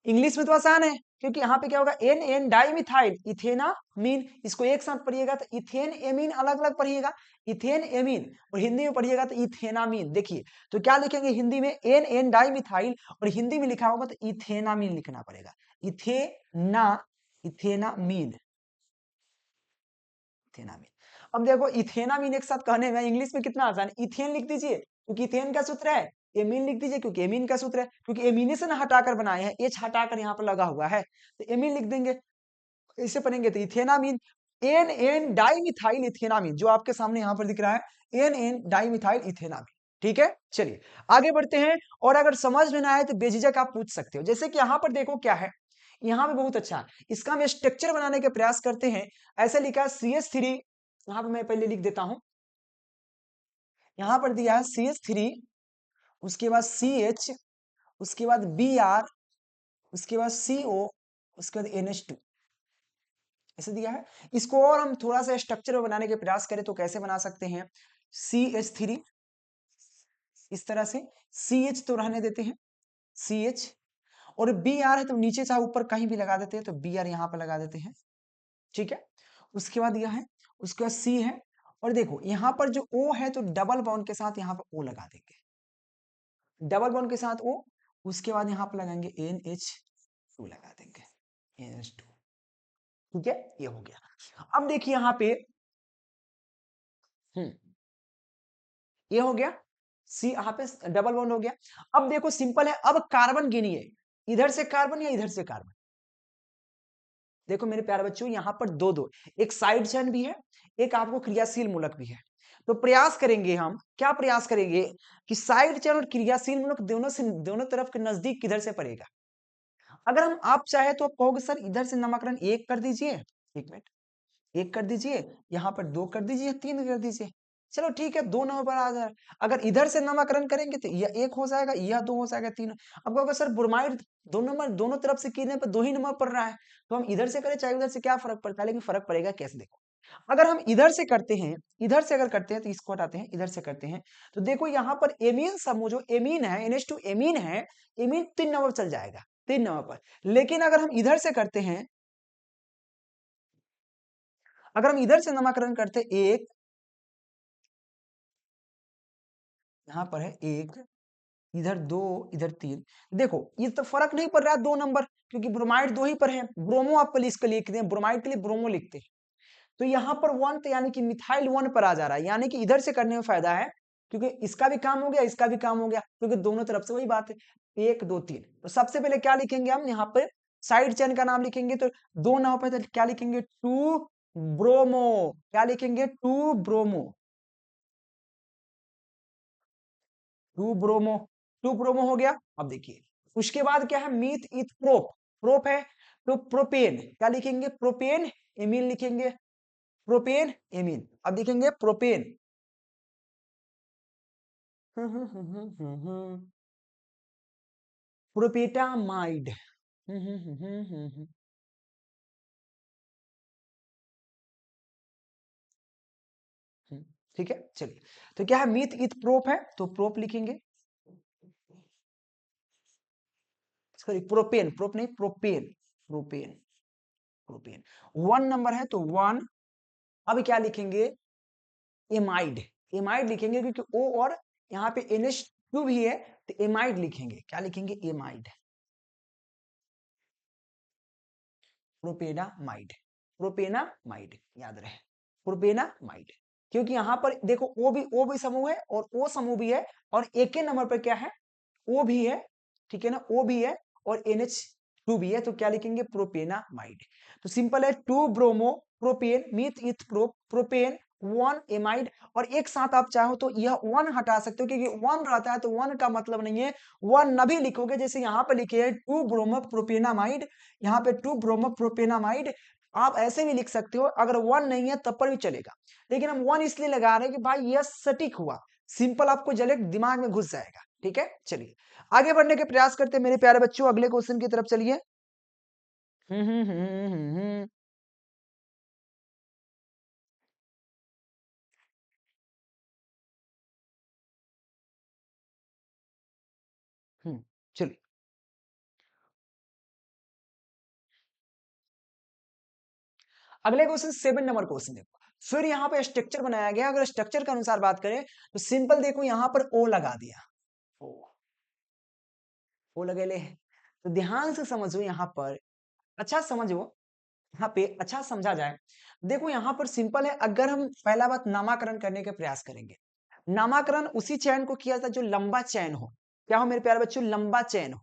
इंग्लिश में तो आसान है, क्योंकि यहाँ पे क्या होगा, एन एन डाइमिथाइल इथेनामीन, इसको एक साथ पढ़िएगा तो इथेन एमीन अलग अलग पढ़िएगा, इथेन एमीन, और हिंदी में पढ़िएगा तो इथेनामीन। देखिए तो क्या लिखेंगे हिंदी में, एन एन डाइमिथाइल, और हिंदी में लिखा होगा तो इथेनामीन लिखना पड़ेगा, इथेनामीन, इथेनामीन। अब देखो इथेनामीन एक साथ कहने में इंग्लिश में कितना आसान है, इथेन लिख दीजिए क्योंकि इथेन का सूत्र है, एमीन लिख दीजिए क्योंकि एमीन का सूत्र है, क्योंकि एमिनेशन हटाकर बनाए हैं, एच हटाकर यहाँ पर लगा हुआ है, तो एमीन लिख देंगे, ऐसे पढ़ेंगे तो इथेनामीन, एन एन डाइमिथाइल इथेनामीन, जो आपके सामने यहाँ पर दिख रहा है, एन एन डाइमिथाइल इथेनामीन, ठीक है। चलिए आगे बढ़ते हैं, और अगर समझ में ना आए तो बेझिझक आप पूछ सकते हो, जैसे कि यहाँ पर देखो क्या है, यहाँ पे बहुत अच्छा है, इसका हम स्ट्रक्चर बनाने का प्रयास करते हैं, ऐसे लिखा है CH3, यहाँ पे मैं पहले लिख देता हूं, यहाँ पर दिया है CH3, उसके बाद CH, उसके बाद Br, उसके बाद CO, उसके बाद NH2, ऐसे दिया है। इसको और हम थोड़ा सा स्ट्रक्चर बनाने के प्रयास करें तो कैसे बना सकते हैं, CH3 इस तरह से, CH तो रहने देते हैं, CH, और Br है तो नीचे चाहे ऊपर कहीं भी लगा देते हैं, तो Br यहाँ पर लगा देते हैं, ठीक है। उसके बाद यह है, उसके बाद C है, और देखो यहाँ पर जो O है तो डबल बॉन्ड के साथ यहाँ पर O लगा देंगे, डबल बॉन्ड के साथ O, उसके बाद यहाँ पर लगाएंगे NH2 लगा देंगे, NH2, ठीक है, ये हो गया। अब देखिए यहाँ पे ये हो गया, सी यहाँ पे डबल बॉन्ड हो गया। अब देखो सिंपल है, अब कार्बन गिनिए, इधर से कार्बन या इधर से कार्बन, देखो मेरे प्यारे बच्चों यहाँ पर दो दो, एक साइड चेन भी है, एक आपको क्रियाशील मूलक भी है, तो प्रयास करेंगे हम, क्या प्रयास करेंगे कि साइड चेन और क्रियाशील मूलक दोनों तरफ के नजदीक किधर से पड़ेगा। अगर हम आप चाहे तो आप कहोगे सर इधर से नामकरण 1 कर दीजिए, 1 मिनट, 1 कर दीजिए, यहाँ पर 2 कर दीजिए, 3 कर दीजिए, चलो ठीक है, 2 नंबर पर आ जाए। अगर इधर से नामकरण करेंगे तो यह 1 हो जाएगा, यह 2 हो जाएगा, 3। अब कहोगे सर ब्रोमाइड दोनों तरफ से कीने पे 2 ही नंबर पड़ रहा है, तो हम इधर से करें चाहे उधर से क्या फर्क पड़ता है? लेकिन फर्क पड़ेगा कैसे, देखो। अगर हम इधर से करते हैं, इधर से अगर करते हैं तो इसको हटाते हैं, इधर से करते हैं तो देखो यहाँ पर एमीन समूह जो एमीन है, NH2 एमीन है, एमीन 3 नंबर चल जाएगा, 3 नंबर पर। लेकिन अगर हम इधर से करते हैं, अगर हम इधर से नामकरण करते 1, यहाँ पर है 1, इधर 2, इधर 3, देखो ये तो फर्क नहीं पड़ रहा है 2 नंबर, क्योंकि ब्रोमाइड 2 ही पर है। ब्रोमो आप इसके लिखते हैं, ब्रोमाइड के लिए ब्रोमो लिखते हैं। तो यहाँ पर 1 तो यानी कि मिथाइल 1 पर आ जा रहा है, यानी कि इधर से करने में फायदा है, क्योंकि इसका भी काम हो गया, इसका भी काम हो गया, क्योंकि दोनों तरफ से वही बात है। 1 2 3, तो सबसे पहले क्या लिखेंगे हम यहाँ पे? साइड चेन का नाम लिखेंगे, तो 2 नाम पे तो क्या लिखेंगे? 2 ब्रोमो। क्या लिखेंगे? 2 ब्रोमो। 2 ब्रोमो, 2 ब्रोमो हो गया। अब देखिए उसके बाद क्या है? मीथ इथ प्रोप, प्रोप है तो प्रोपेन, क्या लिखेंगे? प्रोपेन एमीन लिखेंगे, प्रोपेन एमीन। अब लिखेंगे प्रोपेन, प्रोपेटामाइड। ठीक है, चलिए। तो क्या है? मीथ इथ प्रोप है तो प्रोप लिखेंगे, सॉरी प्रोपेन, प्रोप नहीं प्रोपेन, प्रोपेन, प्रोपेन। 1 नंबर है तो 1। अब क्या लिखेंगे? एमाइड, एमाइड लिखेंगे, क्योंकि ओ और यहाँ पे NH2 भी है, तो एमाइड लिखेंगे। क्या लिखेंगे? एमाइड, प्रोपेनामाइड, प्रोपेनामाइड याद रहे, प्रोपेनामाइड। क्योंकि यहाँ पर देखो ओ भी समूह है और ओ समूह भी है, और एक ही नंबर पर क्या है? ओ भी है, ठीक है ना, ओ भी है और NH2 भी है, तो क्या लिखेंगे? प्रोपेनामाइड। तो सिंपल है, 2 ब्रोमो प्रोपेन मीथ इथ प्रोपेन 1 एमाइड। और एक साथ आप चाहो तो यह 1 हटा सकते हो, क्योंकि 1 रहता है तो 1 का मतलब नहीं है 1 न भी लिखोगे, जैसे यहाँ पे लिखे है 2 ब्रोमो प्रोपेनामाइड, यहाँ पे 2 ब्रोमो प्रोपेनामाइड। आप ऐसे भी लिख सकते हो, अगर 1 नहीं है तब पर भी चलेगा, लेकिन हम 1 इसलिए लगा रहे हैं कि भाई यह सटीक हुआ, सिंपल आपको जले दिमाग में घुस जाएगा। ठीक है, चलिए आगे बढ़ने के प्रयास करते हैं मेरे प्यारे बच्चों, अगले क्वेश्चन की तरफ चलिए। हम्म हम्म हम्म हम्म हम्म चलिए अगले क्वेश्चन 7 नंबर क्वेश्चन देखो। फिर यहाँ पे स्ट्रक्चर बनाया गया, अगर स्ट्रक्चर के अनुसार बात करें तो सिंपल देखो, यहाँ पर ओ लगा दिया, ओ, ओ लगे ले। तो ध्यान से समझो, यहाँ पर अच्छा समझो, यहाँ पे अच्छा समझा जाए। देखो यहाँ पर सिंपल है, अगर हम पहला बात नामाकरण करने के प्रयास करेंगे, नामाकरण उसी चैन को किया जाता है जो लंबा चैन हो। क्या हो मेरे प्यारे बच्चों? लंबा चैन हो।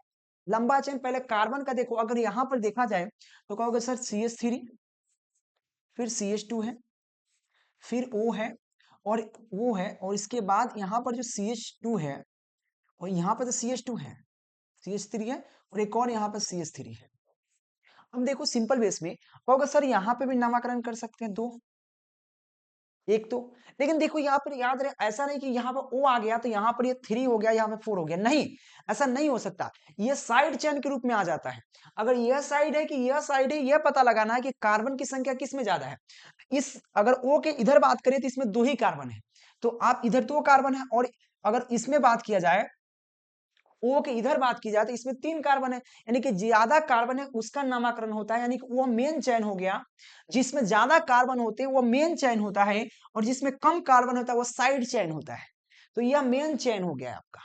लंबा चैन पहले कार्बन का देखो, अगर यहाँ पर देखा जाए तो कहोगे सर CH3, फिर CH2 है, फिर O है, और O है, और इसके बाद यहाँ पर जो CH2 है, और यहाँ पर तो CH2 है, CH3 है, और एक और यहाँ पर CH3 है। अब देखो सिंपल बेस में कहोगे सर यहाँ पे भी नामाकरण कर सकते हैं दो, एक तो। लेकिन देखो यहाँ पर याद रहे, ऐसा नहीं कि यहाँ पर ओ आ गया तो यहाँ पर ये 3 हो गया, यहाँ पे 4 हो गया, नहीं, ऐसा नहीं हो सकता। ये साइड चेन के रूप में आ जाता है। अगर यह साइड है कि यह साइड है, यह पता लगाना है कि कार्बन की संख्या किस में ज्यादा है। इस अगर ओ के इधर बात करें तो इसमें 2 ही कार्बन है, तो आप इधर 2 कार्बन है, और अगर इसमें बात किया जाए, ओ के इधर बात की जाए तो इसमें 3 कार्बन है, यानी कि ज्यादा कार्बन है उसका नामकरण होता है, यानी कि वो मेन चैन हो गया। जिसमें ज्यादा कार्बन होते हैं वो मेन चैन होता है, और जिसमें कम कार्बन होता है वो साइड चैन होता है। तो यह मेन चैन हो गया आपका,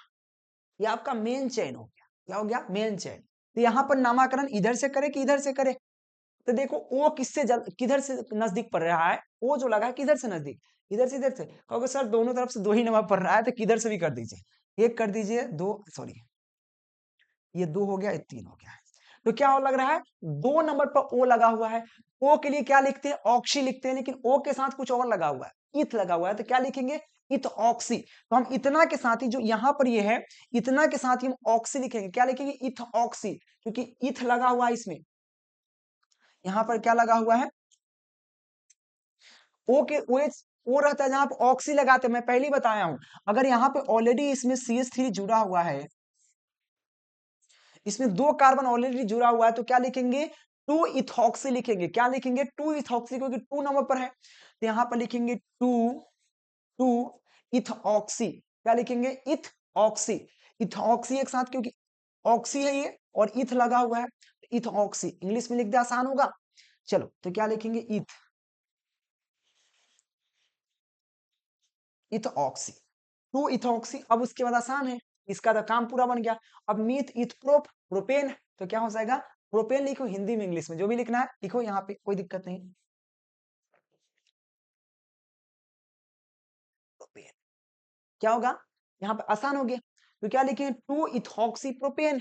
यह आपका मेन चैन हो गया। क्या हो गया? मेन चैन। तो यहाँ पर नामकरण इधर से करे कि इधर से करे? तो देखो ओ किधर से नजदीक पड़ रहा है? ओ जो लगा है किधर से नजदीक? इधर से, इधर से। कहोगे सर दोनों तरफ से 2 ही नंबर पड़ रहा है, तो किधर से भी कर दीजिए, एक कर दीजिए, 2 सॉरी, ये 2 हो गया, ये 3 हो गया। तो क्या हो लग रहा है? 2 नंबर पर ओ लगा हुआ है। ओ के लिए क्या लिखते हैं? ऑक्सी लिखते हैं, लेकिन ओ के साथ कुछ और लगा हुआ है, इथ लगा हुआ है, तो क्या लिखेंगे? इथ ऑक्सी। तो हम इतना के साथ ही जो यहाँ पर ये है, इतना के साथ ही हम ऑक्सी लिखेंगे। क्या लिखेंगे? इथ ऑक्सी, क्योंकि इथ लगा हुआ है इसमें। यहाँ पर क्या लगा हुआ है? ओ के OH ओ रहता है जहां पे ऑक्सी लगाते हैं, मैं पहले ही बताया हूं। अगर यहाँ पे ऑलरेडी इसमें CH3 जुड़ा हुआ है, इसमें 2 कार्बन ऑलरेडी जुड़ा हुआ है, तो क्या लिखेंगे, 2 इथॉक्सी लिखेंगे। क्या लिखेंगे, 2 इथॉक्सी, क्योंकि 2 नंबर पर है, तो यहाँ पर लिखेंगे 2 इथऑक्सी। क्या लिखेंगे, इथऑक्सी। इथऑक्सी एक साथ, क्योंकि ऑक्सी है ये और इथ लगा हुआ है, इथऑक्सी इंग्लिश में लिख दे, आसान होगा। चलो तो क्या लिखेंगे, इथऑक्सी, 2 इथऑक्सी। अब उसके बाद आसान है, इसका तो काम पूरा बन गया। अब मीथ इथ प्रोपेन, तो क्या हो जाएगा, प्रोपेन लिखो, हिंदी में इंग्लिश में जो भी लिखना है लिखो, यहाँ पे कोई दिक्कत नहीं। प्रोपेन क्या होगा, यहाँ पे आसान हो गया, तो क्या लिखेंगे, 2 इथॉक्सी प्रोपेन।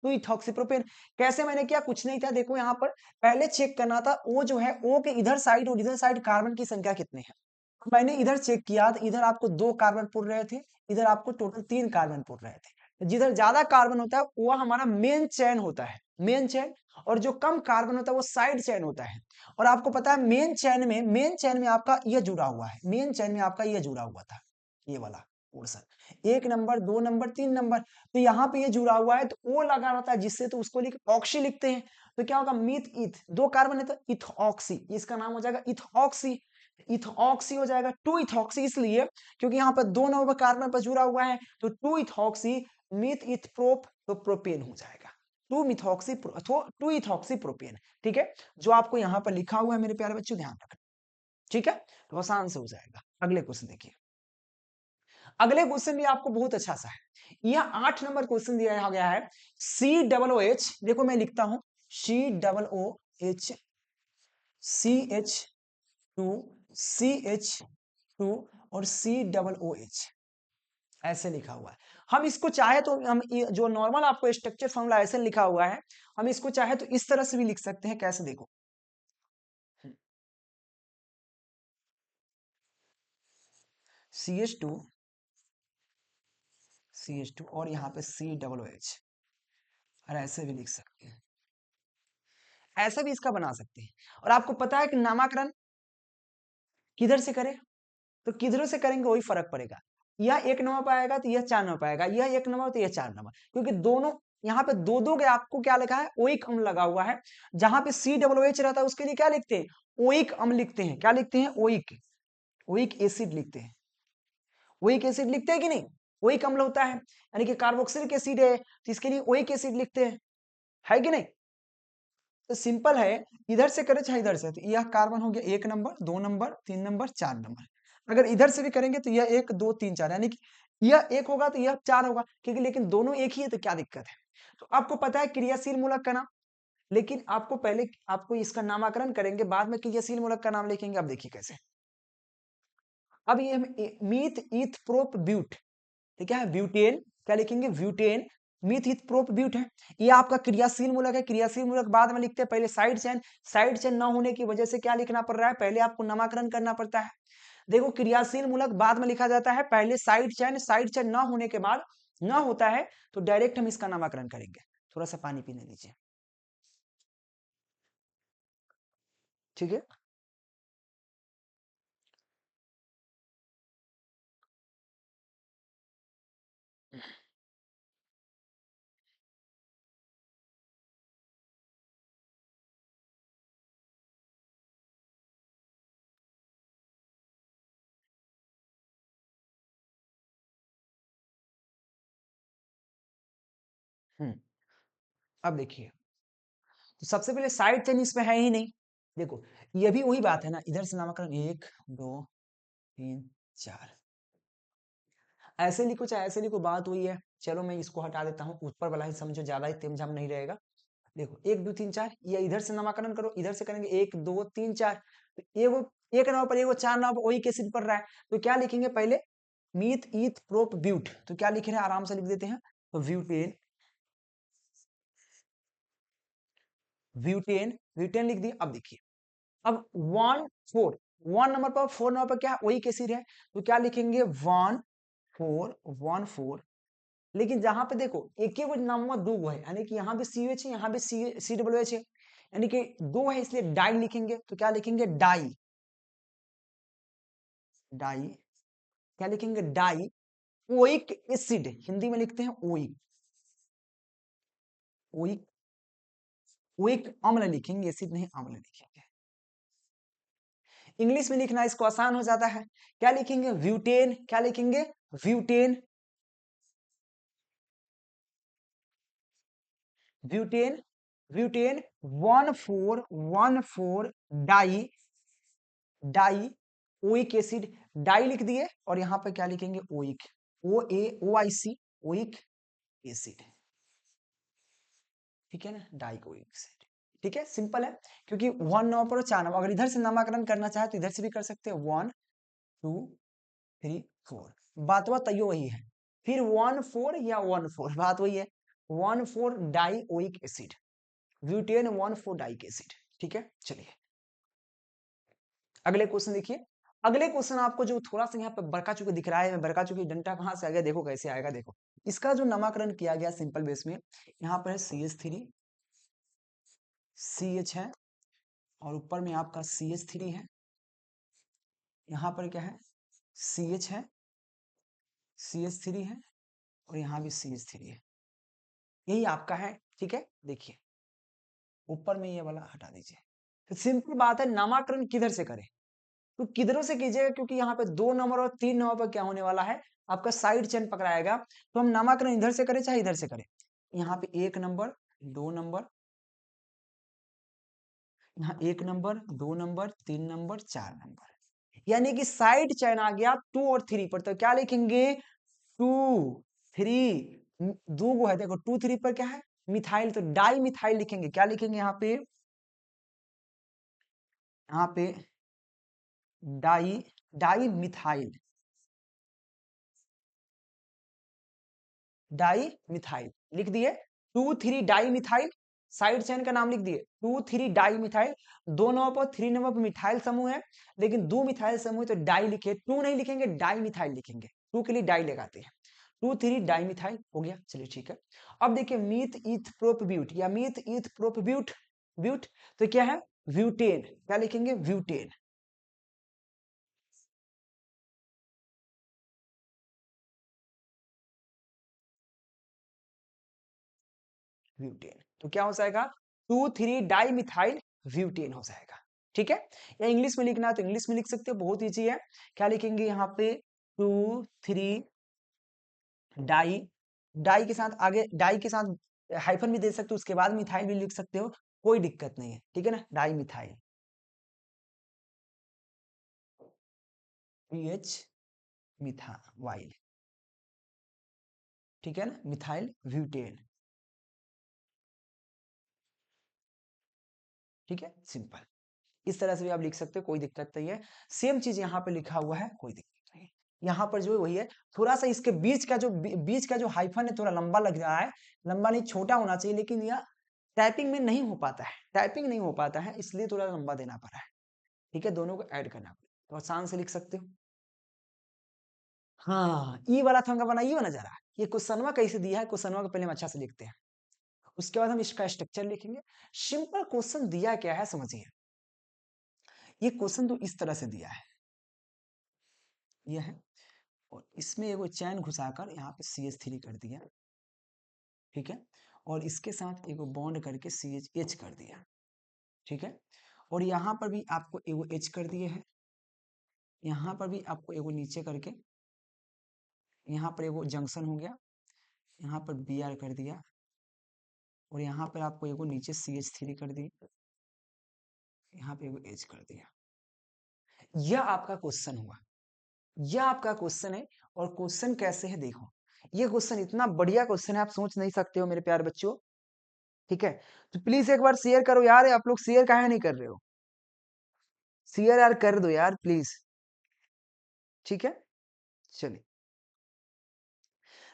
2 इथॉक्सी प्रोपेन कैसे मैंने किया, कुछ नहीं था, देखो यहाँ पर पहले चेक करना था ओ जो है, ओ के इधर साइड और इधर साइड कार्बन की संख्या कितने हैं। मैंने इधर चेक किया तो इधर आपको 2 कार्बन पुर रहे थे, इधर आपको टोटल 3 कार्बन पुर रहे थे। जिधर ज्यादा कार्बन होता है वो हमारा मेन चेन होता है, मेन चेन। और जो कम कार्बन होता है वो साइड चेन होता है। और आपको पता है मेन चेन में आपका ये जुड़ा हुआ है, मेन चेन में आपका ये जुड़ा हुआ था, ये वाला पोर्शन, 1 नंबर 2 नंबर 3 नंबर। तो यहाँ पे ये जुड़ा हुआ है तो ओ लगा रहता है जिससे, तो उसको ऑक्सी लिखते हैं। तो क्या होगा, मीथ इथ, 2 कार्बन है तो इथऑक्सी, इसका नाम हो जाएगा इथऑक्सी। इथऑक्सी हो जाएगा 2 इथऑक्सी, इसलिए क्योंकि यहाँ पर 2 नंबर कार्बन पर जुड़ा हुआ है, तो 2 इथऑक्सी मीथ इथ प्रोप, तो प्रोपेन हो जाएगा, 2 मिथॉक्सी 2 इथॉक्सी प्रोपेन। ठीक है, जो आपको यहाँ पर लिखा हुआ है मेरे प्यारे बच्चों, ध्यान रखना। ठीक है, तो आसान से हो जाएगा। अगले क्वेश्चन देखिए, अगले क्वेश्चन भी आपको बहुत अच्छा सा है। यह 8 नंबर क्वेश्चन दिया गया है, COOH, देखो मैं लिखता हूं, COOH, CH2, CH2 और COOH, ऐसे लिखा हुआ है। हम इसको चाहे तो हम जो नॉर्मल आपको स्ट्रक्चर फॉर्मूला ऐसे लिखा हुआ है, हम इसको चाहे तो इस तरह से भी लिख सकते हैं। कैसे, देखो, CH2, CH2 और यहाँ पे COOH, और ऐसे भी लिख सकते हैं, ऐसे भी इसका बना सकते हैं। और आपको पता है कि नामकरण किधर से करें, तो किधरों से करेंगे वही फर्क पड़ेगा। यह 1 नंबर पर आएगा तो यह 4 नंबर पर आएगा, यह 1 नंबर तो यह 4 नंबर, क्योंकि दोनों यहाँ पे दो दो के आपको क्या लिखा है, ओइक अम्ल लगा हुआ है। जहां पे COOH रहता है उसके लिए क्या लिखते हैं, ओइक अम्ल लिखते हैं। क्या लिखते हैं, ओइक, ओइक एसिड लिखते हैं। ओइक एसिड लिखते हैं कि नहीं, ओइक अम्ल होता है, यानी कि कार्बोक्सिलिक एसिड है, तो इसके लिए ओइक एसिड लिखते हैं, है कि नहीं। तो सिंपल है, इधर से करे चाहे इधर से, तो यह कार्बन हो गया 1 नंबर 2 नंबर 3 नंबर 4 नंबर। अगर इधर से भी करेंगे तो यह 1 2 3 4, यानी कि यह 1 होगा तो यह 4 होगा, क्योंकि लेकिन दोनों एक ही है, तो क्या दिक्कत है। तो आपको पता है क्रियाशील मूलक का नाम, लेकिन आपको पहले आपको इसका नामकरण करेंगे, बाद में क्रियाशील मूलक का नाम लिखेंगे। अब देखिए कैसे, अब ये मीथ ईथ प्रोप ब्यूट, तो क्या है, ब्यूटेन। क्या लिखेंगे, ब्यूटेन, मीथ ईथ प्रोप ब्यूट है। ये आपका क्रियाशील मूलक है, क्रियाशील मूलक बाद में लिखते हैं, पहले साइड चेन, साइड चेन ना होने की वजह से क्या लिखना पड़ रहा है, पहले आपको नामकरण करना पड़ता है। देखो, क्रियाशील मूलक बाद में लिखा जाता है, पहले साइड चेन, साइड चेन ना होने के बाद ना होता है, तो डायरेक्ट हम इसका नामकरण करेंगे। थोड़ा सा पानी पीने दीजिए, ठीक है। हम्म, अब देखिए, तो सबसे पहले साइड चेन इसमें है ही नहीं। देखो, ये भी वही बात है ना, इधर से नामकरण 1 2 3 4, ऐसे लिखो चाहे ऐसे लिखो, बात वही है। चलो मैं इसको हटा देता हूँ, ऊपर वाला ही समझो, ज्यादा ही तेमझाम नहीं रहेगा। देखो 1 2 3 4, ये इधर से नामकरण करो, इधर से करेंगे 1 2 3 4, तो एगो 1 नंबर पर एगो 4 नंबर पर वही केसिड पड़ रहा है, तो क्या लिखेंगे पहले, मीथ ईथ प्रोप ब्यूट, तो क्या लिख रहे हैं, आराम से लिख देते हैं, तो ब्यूटेन, ब्यूटेन, ब्यूटेन लिख दिए। अब देखिए, अब 1 4, 1 नंबर पर 4 नंबर पर क्या, वही केसिड है, तो क्या लिखेंगे, 1 4 1 4। लेकिन जहां पे देखो एक ही नंबर दो है, यानी कि यहाँ भी COH है, यहाँ भी COOH है, यानी कि दो है, इसलिए डाई लिखेंगे। तो क्या लिखेंगे, डाई, डाई, क्या लिखेंगे, डाई ओइक एसिड, हिंदी में लिखते हैं ओइक, ओइक, ओइक अम्ल लिखेंगे, एसिड नहीं अम्ल लिखेंगे। इंग्लिश में लिखना इसको आसान हो जाता है, क्या लिखेंगे, ब्यूटेन, क्या लिखेंगे, butane, butane, butane 1,4,1,4 di, di oic acid, di लिख दिए और यहां पर क्या लिखेंगे, oic, O A O I C, oic acid, ठीक है ना, डाई ओइक एसिड, ठीक है, सिंपल है, क्योंकि 1 नंबर पर 4 नंबर, अगर इधर से नामकरण करना चाहे तो इधर से भी कर सकते हैं, 1 2 3 4, बात तैयो वही है, फिर 1,4 या 1,4, बात वही है, 1,4 di oic acid, butane 1,4 dioic acid, ठीक है। चलिए अगले क्वेश्चन देखिए, अगले क्वेश्चन आपको जो थोड़ा सा यहाँ पे बरका चुके दिख रहा है, बरका चुकी डंडा कहाँ से आ गया, देखो कैसे आएगा, देखो इसका जो नामकरण किया गया सिंपल बेस में, यहाँ पर है CH3, CH है और ऊपर में आपका CH3 है, यहाँ पर क्या है, CH है, CH3 है और यहाँ भी CH3 है, यही आपका है, ठीक है। देखिए ऊपर में ये वाला हटा दीजिए, तो सिंपल बात है, नामकरण किधर से करें, तो किधरों से कीजिएगा, क्योंकि यहाँ पे 2 नंबर और 3 नंबर पर क्या होने वाला है, आपका साइड चेन पकड़ाएगा, तो हम नामकरण इधर से करें चाहे इधर से करें, यहाँ पे 1 नंबर 2 नंबर, यहाँ 1 नंबर 2 नंबर 3 नंबर 4 नंबर, यानी कि साइड चेन आ गया 2 और 3 पर, तो क्या लिखेंगे, 2 3, दो गो है देखो, 2 3 पर क्या है, मिथाइल, तो डाई मिथाइल लिखेंगे, क्या लिखेंगे यहाँ पे, यहाँ पे di, di methyl, di methyl लिख दिए, 2 3 डाई मिथाइल, साइड चेन का नाम लिख दिए, 2 3 डाई मिथाइल, 2 नंबर पर 3 नंबर पर मिथाइल समूह है, लेकिन 2 मिथाइल समूह तो डाई लिखे, 2 नहीं लिखेंगे, डाई मिथाइल लिखेंगे, 2 के लिए डाई लगाते हैं, 2 3 डाई मिथाइल हो गया, चलिए ठीक है। अब देखिए मीथ ईथ प्रोपब्यूट या मीथ ईथ प्रोपब्यूट, ब्यूट तो क्या है, ब्यूटेन, क्या लिखेंगे, ब्यूटेन, ब्यूटेन, तो क्या हो जाएगा, 2 3 डाई मिथाइल ब्यूटेन हो जाएगा, ठीक है। या इंग्लिश में लिखना है तो इंग्लिश में लिख सकते हो, बहुत ईजी है, क्या लिखेंगे यहाँ पे, 2 3 डाई, डाई के साथ आगे, डाई के साथ हाइफन भी दे सकते हो, उसके बाद मिथाइल भी लिख सकते हो, कोई दिक्कत नहीं है, ठीक है ना, डाई मिथाइल, पीएच मिथाइल, ठीक है ना, मिथाइल ब्यूटेन, ठीक है, सिंपल, इस तरह से भी आप लिख सकते हो, कोई दिक्कत नहीं है, सेम चीज यहाँ पे लिखा हुआ है, कोई दिक्कत नहीं है, यहाँ पर जो है वही है, थोड़ा सा इसके बीच का जो बीच का जो हाइफन है थोड़ा लंबा लग रहा है, लंबा नहीं छोटा होना चाहिए, लेकिन यह टाइपिंग में नहीं हो पाता है, टाइपिंग नहीं हो पाता है, इसलिए थोड़ा लंबा देना पड़ा है, ठीक है, दोनों को ऐड करना पड़ा, तो आसान से लिख सकते हो। हाँ ई वाला थंगा बना, ये वाला जरा, ये क्वेश्चनवा कैसे दिया है, क्वेश्चनवा को पहले हम अच्छा से लिखते हैं, उसके बाद हम इसका स्ट्रक्चर लिखेंगे। सिंपल क्वेश्चन दिया क्या है समझिए, ये क्वेश्चन तो इस तरह से दिया है, ये है, और इसमें एगो चैन घुसाकर यहाँ पे CH3 कर दिया, ठीक है, और इसके साथ एगो बॉन्ड करके CH कर दिया, ठीक है, और यहाँ पर भी आपको एगो H कर दिए है, यहाँ पर भी आपको एगो नीचे करके, यहाँ पर एगो जंक्शन हो गया, यहाँ पर Br कर दिया, और यहाँ पर आपको एगो नीचे CH3 कर दिया, यहाँ पे एगो H कर दिया, यह आपका क्वेश्चन हुआ, यह आपका क्वेश्चन है, और क्वेश्चन कैसे है देखो, ये क्वेश्चन इतना बढ़िया क्वेश्चन है, आप सोच नहीं सकते हो मेरे प्यारे बच्चों, ठीक है, तो प्लीज एक बार शेयर करो यार, आप लोग शेयर काहे नहीं कर रहे हो, शेयर यार कर दो यार प्लीज, ठीक है। चलिए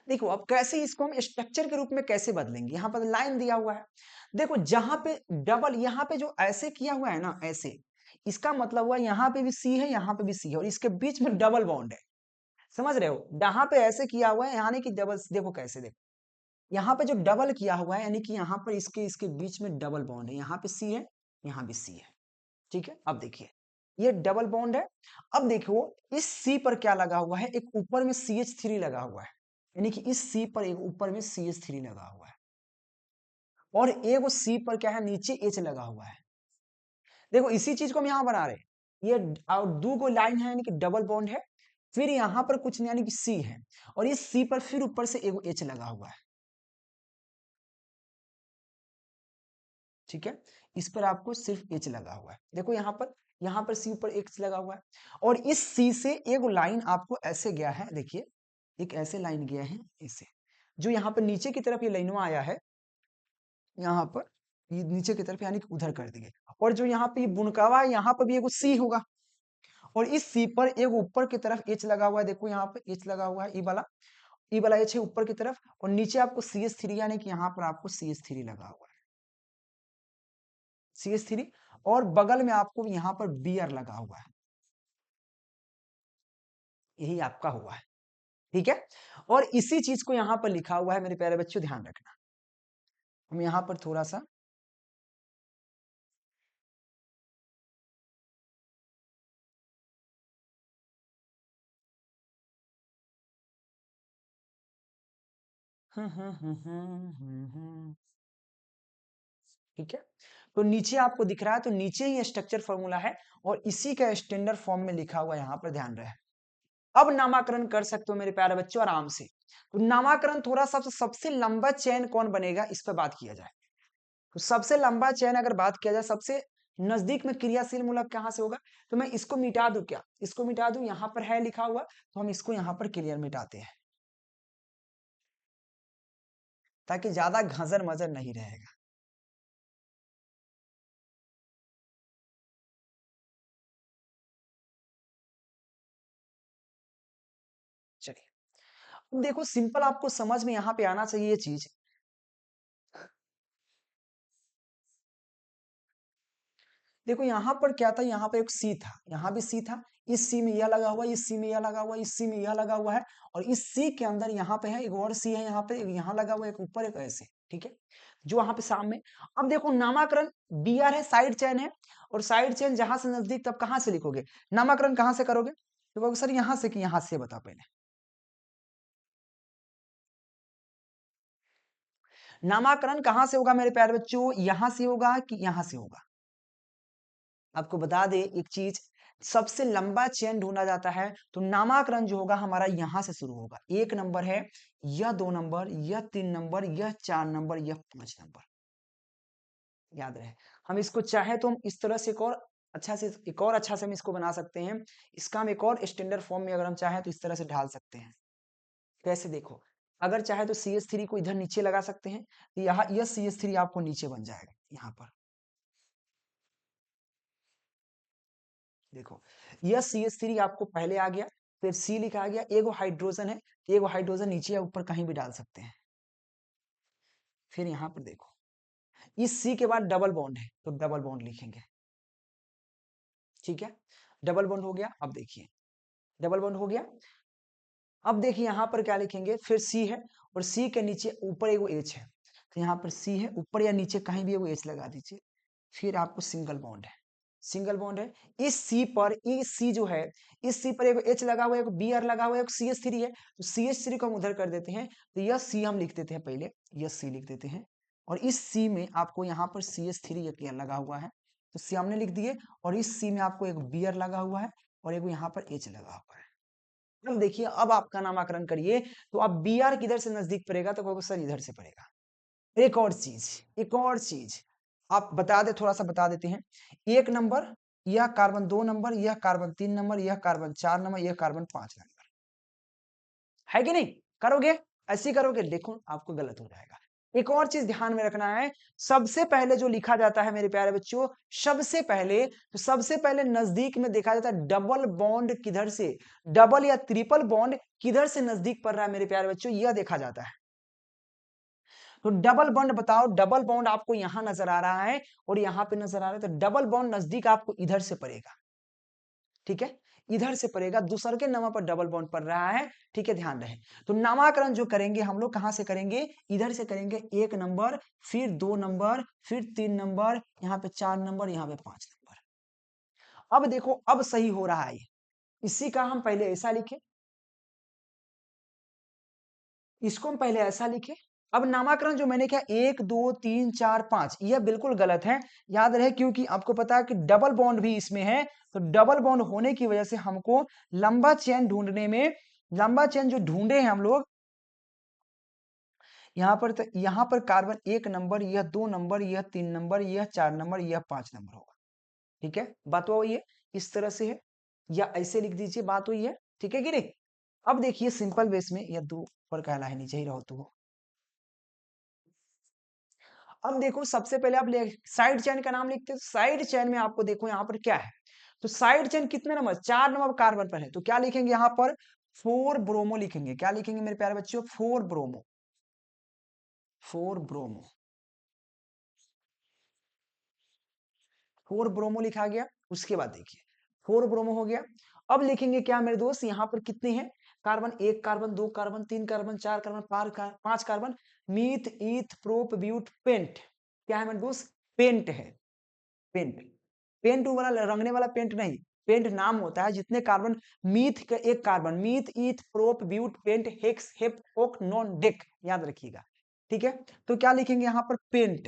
देखो अब कैसे इसको हम स्ट्रक्चर के रूप में कैसे बदलेंगे, यहाँ पर लाइन दिया हुआ है, देखो जहां पे डबल, यहाँ पे जो ऐसे किया हुआ है ना ऐसे, इसका मतलब हुआ यहाँ पे भी सी है, यहाँ पे भी सी है, और इसके बीच में डबल बॉन्ड है, समझ रहे हो, यहाँ पे ऐसे किया हुआ है, यहाँ नहीं कि डबल, देखो कैसे, देखो यहाँ पे जो डबल किया हुआ है, यानी कि यहाँ पर इसके इसके बीच में डबल बॉन्ड है, यहाँ पे सी है, यहाँ भी सी है, ठीक है। अब देखिए ये डबल बॉन्ड है। अब देखो इस सी पर क्या लगा हुआ है, एक ऊपर में CH3 लगा हुआ है, यानी कि इस सी पर एक ऊपर में CH3 लगा हुआ है, और एक वो सी पर क्या है, नीचे H लगा हुआ है। देखो इसी चीज को हम यहां बना रहे हैं, ये और दो को लाइन है यानी कि डबल बॉन्ड है, फिर यहां पर कुछ नहीं यानी कि सी है, और इस सी पर फिर ऊपर से एक H लगा हुआ है। ठीक है, इस पर आपको सिर्फ H लगा हुआ है। देखो यहाँ पर सी ऊपर H लगा हुआ है, और इस सी से एक लाइन आपको ऐसे गया है, देखिए एक ऐसे लाइन गया है ऐसे, जो यहाँ पर नीचे की तरफ ये लाइनवा आया है, यहाँ पर ये नीचे की तरफ यानी कि उधर कर दिए, और जो यहाँ पे ये बुनकावा है यहाँ पर भी एक सी होगा, और इस सी पर एक ऊपर की तरफ H लगा हुआ है। देखो यहाँ पर H लगा हुआ है, ई वाला H है ऊपर की तरफ, और नीचे आपको CH3 यानी कि यहाँ पर आपको CH3 लगा हुआ है, CH3, और बगल में आपको यहाँ पर Br लगा हुआ है, यही आपका हुआ है। ठीक है, और इसी चीज को यहाँ पर लिखा हुआ है मेरे प्यारे बच्चों, ध्यान रखना। हम यहाँ पर थोड़ा सा ठीक है, तो नीचे आपको दिख रहा है, तो नीचे ही स्ट्रक्चर फॉर्मूला है, और इसी का स्टैंडर्ड फॉर्म में लिखा हुआ यहाँ पर, ध्यान रहे। अब नामाकरण कर सकते हो मेरे प्यारे बच्चों आराम से। तो नामाकरण थोड़ा सबसे लंबा चेन कौन बनेगा इस पर बात किया जाए, तो सबसे लंबा चेन अगर बात किया जाए, सबसे नजदीक में क्रियाशील मूलक कहां से होगा, तो मैं इसको मिटा दूं क्या, इसको मिटा दूं, यहां पर है लिखा हुआ, तो हम इसको यहां पर क्लियर मिटाते हैं, ताकि ज्यादा घजर मजर नहीं रहेगा। चलिए, अब देखो सिंपल आपको समझ में यहां पे आना चाहिए ये चीज। देखो यहाँ पर क्या था, यहाँ पर एक सी था, यहाँ भी सी था, इस सी में यह लगा हुआ, इस सी में यह लगा हुआ, इस सी में यह लगा हुआ है, और इस सी के अंदर यहाँ पे है एक और सी है, यहाँ पे यहाँ लगा हुआ, एक ऊपर एक ऐसे। ठीक है, जो वहां पे सामने। अब देखो नामाकरण Br है, साइड चेन है, और साइड चेन जहां से नजदीक, तब कहां से लिखोगे, नामाकरण कहां से करोगे, तो सर यहां से कि यहां से, बता पहले नामाकरण कहां से होगा मेरे प्यारे बच्चों, यहां से होगा कि यहां से होगा। आपको बता दे एक चीज, सबसे लंबा चेन ढूंढा जाता है, तो नामाकरण जो होगा हमारा यहां से शुरू होगा, 1 नंबर है, यह 2 नंबर, यह 3 नंबर, यह 4 नंबर, यह 5 नंबर, याद रहे। हम इसको चाहे तो हम इस तरह से एक और अच्छा से हम इसको बना सकते हैं, इसका हम एक और स्टैंडर्ड फॉर्म में अगर हम चाहें तो इस तरह से ढाल सकते हैं। कैसे, देखो अगर चाहे तो CH3 को इधर नीचे लगा सकते हैं, तो यहाँ यह CH3 आपको नीचे बन जाएगा यहाँ पर। देखो यह CH3 आपको पहले आ गया, फिर C लिखा गया, एगो हाइड्रोजन है, एगो हाइड्रोजन नीचे या ऊपर कहीं भी डाल सकते हैं। फिर यहाँ पर देखो इस C के बाद डबल बॉन्ड है, तो डबल बॉन्ड लिखेंगे। ठीक है, डबल बॉन्ड हो गया। अब देखिए डबल बॉन्ड हो गया, अब देखिए यहाँ पर क्या लिखेंगे, फिर C है, और C के नीचे ऊपर एगो H है, तो यहाँ पर C है, ऊपर या नीचे कहीं भी एगो H लगा दीजिए, फिर आपको सिंगल बॉन्ड है, सिंगल बॉन्ड है। इस सी पर, इस सी जो है, इस सी पर एक H लगा हुआ है, एक Br लगा हुआ है, एक CH3 है, तो CH3 को हम उधर कर देते हैं, तो यह C हम लिख देते हैं, पहले यह C लिख देते हैं, और इस C में आपको यहाँ पर CH3 एक लगा हुआ है, तो C हमने लिख दिए, और इस C में आपको एक Br लगा हुआ है, और एक यहाँ पर H लगा हुआ है। अब देखिए, अब आपका नामाकरण करिए, तो अब Br किधर से नजदीक पड़ेगा, तो कहोगे सर इधर से पड़ेगा। एक और चीज आप बता दे, थोड़ा सा बता देते हैं, 1 नंबर, यह कार्बन 2 नंबर, यह कार्बन 3 नंबर, यह कार्बन 4 नंबर, यह कार्बन 5 नंबर, है कि नहीं, करोगे ऐसे ही करोगे, देखो आपको गलत हो जाएगा। एक और चीज ध्यान में रखना है, सबसे पहले जो लिखा जाता है मेरे प्यारे बच्चों, सबसे पहले नजदीक में देखा जाता है डबल बॉन्ड किधर से, डबल या ट्रिपल बॉन्ड किधर से नजदीक पड़ रहा है मेरे प्यारे बच्चों, यह देखा जाता है। तो डबल बॉन्ड बताओ, डबल बॉन्ड आपको यहां नजर आ रहा है और यहां पे नजर आ रहा है, तो डबल बॉन्ड नजदीक आपको इधर से पड़ेगा। ठीक है, इधर से पड़ेगा, दूसरे के नंबर पर डबल बॉन्ड पड़ रहा है। ठीक है, ध्यान रहे। तो नामाकरण जो करेंगे हम लोग कहां से करेंगे, इधर से करेंगे, 1 नंबर, फिर 2 नंबर, फिर 3 नंबर, यहाँ पे 4 नंबर, यहाँ पे 5 नंबर। अब देखो अब सही हो रहा है ये। इसी का हम पहले ऐसा लिखे, इसको हम पहले ऐसा लिखे। अब नामाकरण जो मैंने किया 1 2 3 4 5 यह बिल्कुल गलत है, याद रहे, क्योंकि आपको पता है कि डबल बॉन्ड भी इसमें है। तो डबल बॉन्ड होने की वजह से हमको लंबा चेन ढूंढने में, लंबा चेन जो ढूंढे हैं हम लोग, यहाँ पर कार्बन 1 नंबर, यह 2 नंबर, यह 3 नंबर, यह 4 नंबर, यह 5 नंबर होगा। ठीक है, बात हुई है, इस तरह से है, या ऐसे लिख दीजिए, बात हुई है। ठीक है कि नहीं? अब देखिए सिंपल बेस में यह 2 पर कहला है, नीचे ही रहो तो। अब देखो सबसे पहले आप साइड चेन का नाम लिखते हैं। साइड चेन में आपको देखो यहाँ पर क्या है, तो साइड चेन कितने नंबर, 4 नंबर कार्बन पर है, तो क्या लिखेंगे यहाँ पर 4 ब्रोमो लिखेंगे। क्या लिखेंगे मेरे प्यारे बच्चों? 4 ब्रोमो, 4 ब्रोमो, 4 ब्रोमो लिखा गया। उसके बाद देखिए 4 ब्रोमो हो गया। अब लिखेंगे क्या मेरे दोस्त, यहाँ पर कितने हैं carbon, 1 carbon, 2 carbon, 3 carbon, 4 carbon, 5 carbon, meth eth prop but pent. क्या है मेरे दोस्त? पेंट है, पेंट। पेंट वाला रंगने वाला पेंट नहीं, पेंट नाम होता है। जितने कार्बन, मीथ का 1 carbon, meth eth prop but pent hex hep oct non dec, याद रखिएगा। ठीक है, तो क्या लिखेंगे यहाँ पर? Pent,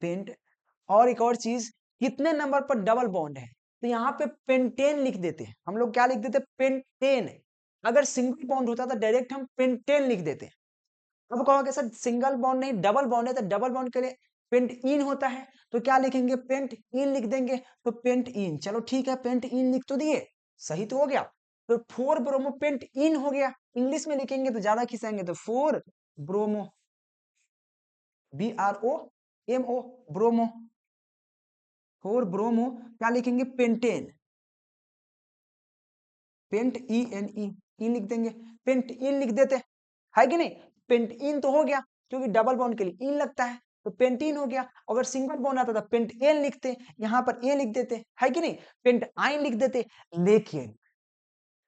pent. और एक और चीज, कितने नंबर पर डबल बॉन्ड है, तो यहाँ पे पेंटेन लिख देते हैं हम लोग। क्या लिख देते? पेंटेन। अगर सिंगल बॉन्ड होता तो डायरेक्ट हम पेंटेन लिख देते। अब कहोगे सर सिंगल बॉन्ड नहीं डबल बॉन्ड है, तो डबल बॉन्ड के लिए पेंट इन होता है, तो क्या लिखेंगे? पेंट इन लिख देंगे। तो पेंट इन, चलो ठीक है, पेंट इन लिख तो दिए, सही तो हो गया। तो 4 ब्रोमो पेंट इन हो गया। इंग्लिश में लिखेंगे तो ज्यादा खिंचाएंगे, तो 4 ब्रोमो, BROMO, ब्रोमो, 4 ब्रोमो। क्या लिखेंगे? पेंटेन, पेंट ENE, इन लिख देंगे, पेंट इन लिख देते, है कि नहीं? पेंट इन तो हो गया, क्योंकि डबल बॉन्ड के लिए इन लगता है, तो पेंटीन हो गया। अगर सिंगल बॉन्ड आता था पेंट एन लिखते, यहाँ पर ए लिख देते, है कि नहीं? पेंट आइन लिख देते। लेकिन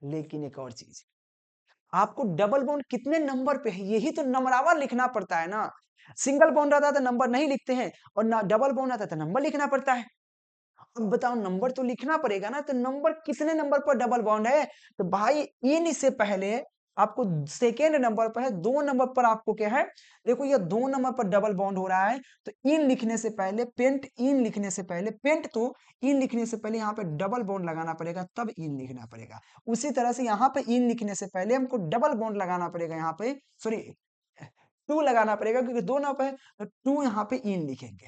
लेकिन एक और चीज, आपको डबल बॉन्ड कितने नंबर पे है यही तो नंबरावर लिखना पड़ता है ना। सिंगल बॉन्ड आता तो नंबर नहीं लिखते हैं, और ना डबल बॉन्ड आता तो नंबर लिखना पड़ता है। अब बताओ, नंबर तो लिखना पड़ेगा ना, तो नंबर कितने नंबर पर डबल बॉन्ड है? तो भाई इन से पहले आपको सेकेंड नंबर पर है, 2 नंबर पर आपको क्या है, देखो ये 2 नंबर पर डबल बॉन्ड हो रहा है। तो इन लिखने से पहले, पेंट इन लिखने से पहले, पेंट तो इन लिखने से पहले यहाँ पे डबल बॉन्ड लगाना पड़ेगा, तब इन लिखना पड़ेगा। उसी तरह से यहाँ पे इन लिखने से पहले हमको डबल बॉन्ड लगाना पड़ेगा, यहाँ पे सॉरी 2 लगाना पड़ेगा, क्योंकि 2 नंबर है, तो 2 यहाँ पे इन लिखेंगे।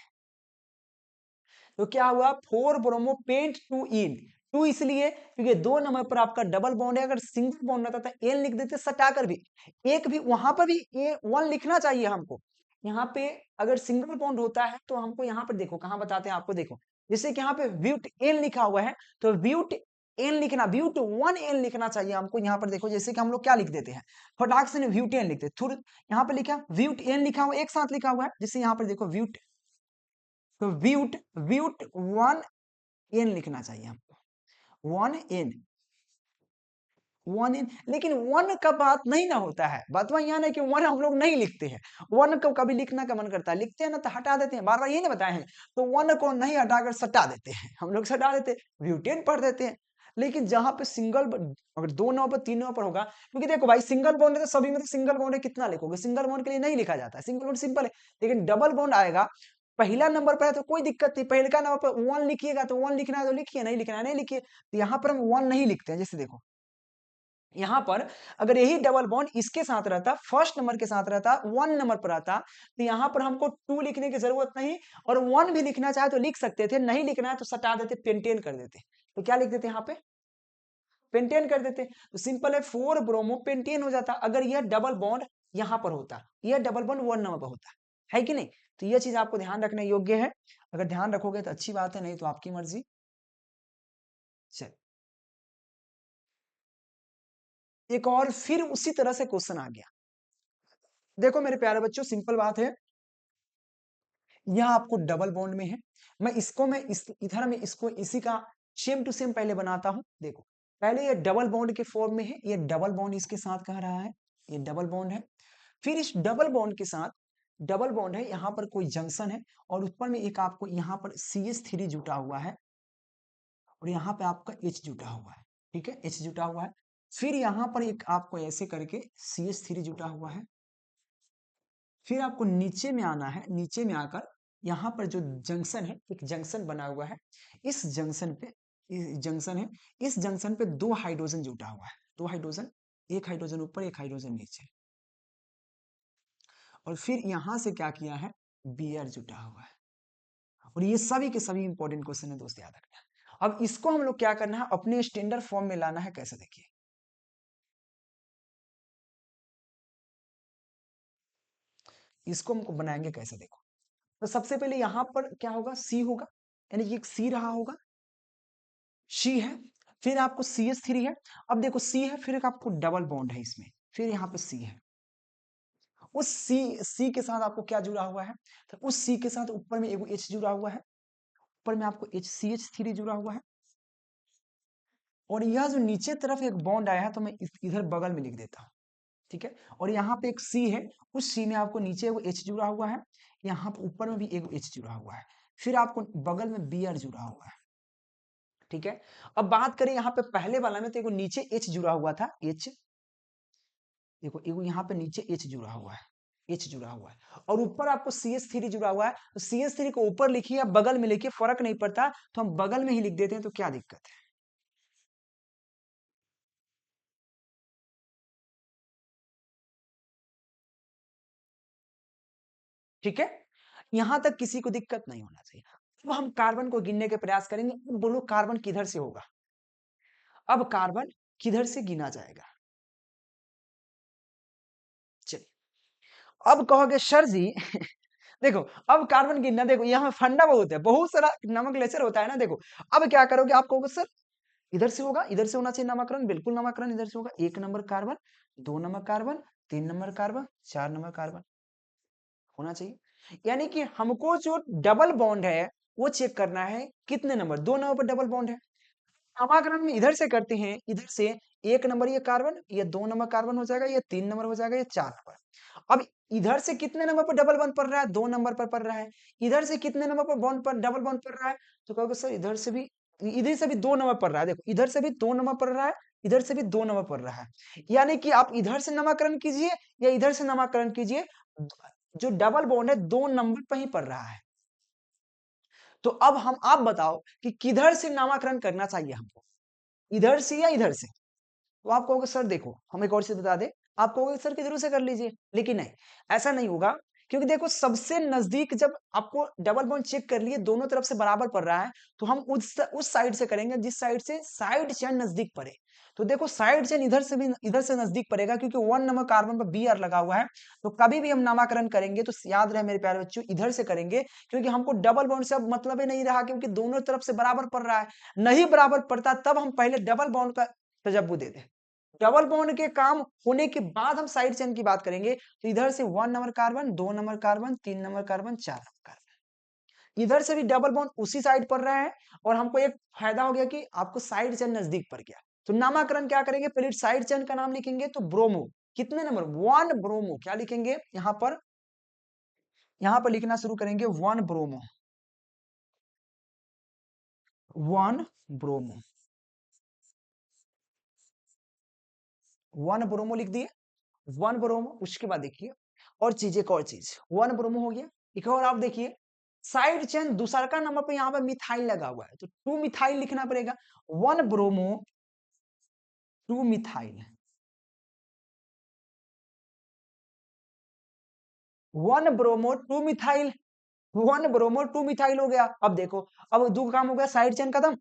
तो क्या हुआ? 4 bromo pent two ene, two इसलिए क्योंकि 2 नंबर पर आपका डबल बॉन्ड है। अगर सिंगल बॉन्ड रहता था एन लिख देते सटाकर भी, एक भी वहां पर भी ए 1 लिखना चाहिए हमको। यहाँ पे अगर सिंगल बॉन्ड होता है तो हमको यहाँ पर देखो कहां बताते हैं आपको, देखो जैसे कि यहाँ पे ब्यूट एन लिखा हुआ है, तो ब्यूट एन लिखना, ब्यूट 1 एन लिखना चाहिए हमको। यहाँ पर देखो जैसे कि हम लोग क्या लिख देते हैं, फटाक से ब्यूट एन लिखते हैं। यहाँ पे लिखा ब्यूट एन लिखा हुआ, एक साथ लिखा हुआ है, जैसे यहाँ पर देखो ब्यूट, तो ब्यूट, ब्यूट 1 एन लिखना चाहिए हमको, 1 एन, 1 एन। लेकिन 1 का बात नहीं ना होता है, बात वही यहाँ ना कि 1 हम लोग नहीं लिखते हैं। 1 को कभी लिखना का मन करता है, लिखते हैं ना तो हटा देते हैं, बार बार ये नहीं बताए हैं। तो 1 को नहीं हटाकर सटा देते हैं, हम लोग सटा देते हैं, ब्यूटेन पढ़ देते हैं। लेकिन जहां पे सिंगल, अगर 2 नंबर पर 3 नंबर पर होगा, क्योंकि देखो भाई सिंगल बॉन्ड है तो सभी में तो सिंगल बॉन्ड है, कितना लिखोगे? सिंगल बॉन्ड के लिए नहीं लिखा जाता है, सिंगल बॉन्ड सिंपल है। लेकिन डबल बॉन्ड आएगा, पहला नंबर पर है तो कोई दिक्कत नहीं, पहले का नंबर पर 1 लिखिएगा तो 1 लिखना है तो लिखिए, नहीं लिखना है नहीं लिखिए। तो यहाँ पर हम 1 नहीं लिखते हैं। जैसे देखो यहाँ पर अगर यही डबल बॉन्ड इसके साथ रहता, फर्स्ट नंबर के साथ रहता, 1 नंबर पर आता, तो यहाँ पर हमको 2 लिखने की जरूरत नहीं, और 1 भी लिखना चाहे तो लिख सकते थे, नहीं लिखना है तो सटा देते, पेंटेन कर देते। तो क्या लिख देते यहाँ पे? पेंटेन कर देते। तो सिंपल है, 4 ब्रोमो पेंटेन हो जाता अगर यह डबल बॉन्ड यहाँ पर होता, यह डबल बॉन्ड 1 नंबर पर होता, है कि नहीं? तो यह चीज आपको ध्यान रखने योग्य है। अगर ध्यान रखोगे तो अच्छी बात है, नहीं तो आपकी मर्जी। चल, एक और फिर उसी तरह से क्वेश्चन आ गया। देखो मेरे प्यारे बच्चों, सिंपल बात है, यह आपको डबल बॉन्ड में है। मैं इस इधर में इसको इसी का सेम टू सेम पहले बनाता हूं। देखो पहले ये डबल बॉन्ड के फॉर्म में है, ये डबल बॉन्ड इसके साथ कह रहा है, ये डबल बॉन्ड है। फिर इस डबल बॉन्ड के साथ, डबल बॉन्ड है, यहाँ पर कोई जंक्शन है, और ऊपर में एक आपको यहाँ पर CH3 जुटा हुआ है, और यहाँ पे आपका H जुटा हुआ है, ठीक है, H जुटा हुआ है। फिर यहाँ पर एक आपको ऐसे करके CH3 जुटा हुआ है। फिर आपको नीचे में आना है, नीचे में आकर यहाँ पर जो जंक्शन है, एक जंक्शन बना हुआ है, इस जंक्शन पे जंक्शन है, इस जंक्शन पे दो हाइड्रोजन जुटा हुआ है, दो हाइड्रोजन, एक हाइड्रोजन ऊपर एक हाइड्रोजन नीचे। और फिर यहाँ से क्या किया है, Br जुटा हुआ है। और ये सभी के सभी इंपॉर्टेंट क्वेश्चन है दोस्त, याद रखना। अब इसको हम लोग क्या करना है, अपने स्टैंडर्ड फॉर्म में लाना है। कैसे, देखिए इसको हमको बनाएंगे कैसे, देखो। तो सबसे पहले यहां पर क्या होगा, सी होगा, यानी कि एक सी रहा होगा, सी है। फिर आपको CH3 है। अब देखो सी है, फिर एक आपको डबल बॉन्ड है इसमें, फिर यहाँ पे सी है। उस सी के साथ आपको क्या जुड़ा हुआ है, तो उस सी के साथ ऊपर में एक H जुड़ा हुआ है, ऊपर में आपको CH3 जुड़ा हुआ है। और यह जो नीचे तरफ एक बॉन्ड आया है, तो मैं इधर बगल में लिख देता हूं, ठीक है। और यहाँ पे एक सी है, उस सी में आपको नीचे एगो H जुड़ा हुआ है, यहाँ पे ऊपर में भी एगो H जुड़ा हुआ है, फिर आपको बगल में Br जुड़ा हुआ है, ठीक है। अब बात करें यहाँ पे पहले वाला में, तो एगो नीचे H जुड़ा हुआ था, H, देखो एगो यहाँ पे नीचे H जुड़ा हुआ है, H जुड़ा हुआ है, और ऊपर आपको CH3 जुड़ा हुआ है। तो CH3 को ऊपर लिखिए या बगल में लिखिए, फर्क नहीं पड़ता, तो हम बगल में ही लिख देते हैं, तो क्या दिक्कत है। ठीक है, यहां तक किसी को दिक्कत नहीं होना चाहिए। अब हम कार्बन को गिनने के प्रयास करेंगे। अब बोलो कार्बन किधर से होगा, अब कार्बन किधर से गिना जाएगा। चलिए, अब कहोगे सर जी देखो, अब कार्बन गिनना, देखो यहाँ फंडा बहुत है, बहुत सारा नोमेनक्लेचर होता है ना। देखो अब क्या करोगे, आप कहोगे सर इधर से होगा, इधर से होना चाहिए नामकरण, बिल्कुल नामकरण इधर से होगा। 1 number carbon, 2 number carbon, 3 number carbon, 4 number carbon होना चाहिए। यानी कि हमको जो डबल बॉन्ड है वो चेक करना है, कितने नंबर, 2 नंबर पर डबल बॉन्ड है। नामकरण में इधर से करते हैं, इधर से 1 नंबर ये कार्बन, ये 2 नंबर कार्बन हो जाएगा, ये 3 नंबर हो जाएगा, ये 4 नंबर। अब इधर से कितने नंबर पर डबल बॉन्ड पड़ रहा है, 2 नंबर पर पड़ रहा है। इधर से कितने नंबर पर बॉन्ड पर डबल बॉन्ड पड़ रहा है, तो कहोगे सर इधर से भी 2 नंबर पड़ रहा है। देखो इधर से भी 2 नंबर पड़ रहा है, इधर से भी 2 नंबर पड़ रहा है। यानी कि आप इधर से नामकरण कीजिए या इधर से नामकरण कीजिए, जो डबल बॉन्ड है 2 नंबर पर ही पड़ रहा है। तो अब हम, आप बताओ कि किधर से नामकरण करना चाहिए हमको, इधर से या इधर से। तो आप कहोगे सर देखो हम एक और चीज बता दें, आप कहोगे सर किधर से कर लीजिए, लेकिन नहीं, ऐसा नहीं होगा। क्योंकि देखो सबसे नजदीक, जब आपको डबल बॉन्ड चेक कर लिए दोनों तरफ से बराबर पड़ रहा है, तो हम उस साइड से करेंगे जिस साइड से साइड चेन नजदीक पड़े। तो देखो साइड चेन इधर से भी, इधर से नजदीक पड़ेगा, क्योंकि 1 नंबर कार्बन पर Br लगा हुआ है। तो कभी भी हम नामकरण करेंगे तो याद रहे मेरे प्यारे बच्चों, इधर से करेंगे, क्योंकि हमको डबल बॉन्ड से अब मतलब ही नहीं रहा, क्योंकि दोनों तरफ से बराबर पड़ रहा है। नहीं बराबर पड़ता तब हम पहले डबल बॉन्ड का तजब्बु दे दें। डबल बॉन्ड के काम होने के बाद हम साइड चेन की बात करेंगे। तो इधर से 1 number carbon, 2 number carbon, 3 number carbon, 4 number carbon, इधर से भी डबल बॉन्ड उसी साइड पर रहा है। और हमको एक फायदा हो गया कि आपको साइड चेन नजदीक पड़ गया। तो नामकरण क्या करेंगे, पहले साइड चेन का नाम लिखेंगे, तो ब्रोमो, कितने नंबर, 1 ब्रोमो, क्या लिखेंगे यहां पर लिखना शुरू करेंगे, 1 ब्रोमो, 1 ब्रोमो, 1 ब्रोमो लिख दिए, 1 ब्रोमो। उसके बाद देखिए और चीज, एक और चीज, 1 ब्रोमो हो गया। एक और आप देखिए, साइड चेन दूसरा का नंबर पे यहाँ पे मिथाइल लगा हुआ है, तो 2 मिथाइल लिखना पड़ेगा। 1 bromo, 2 methyl, 1 bromo 2 methyl, 1 bromo 2 methyl हो गया। अब देखो, अब दो काम हो गया, साइड चेन खत्म।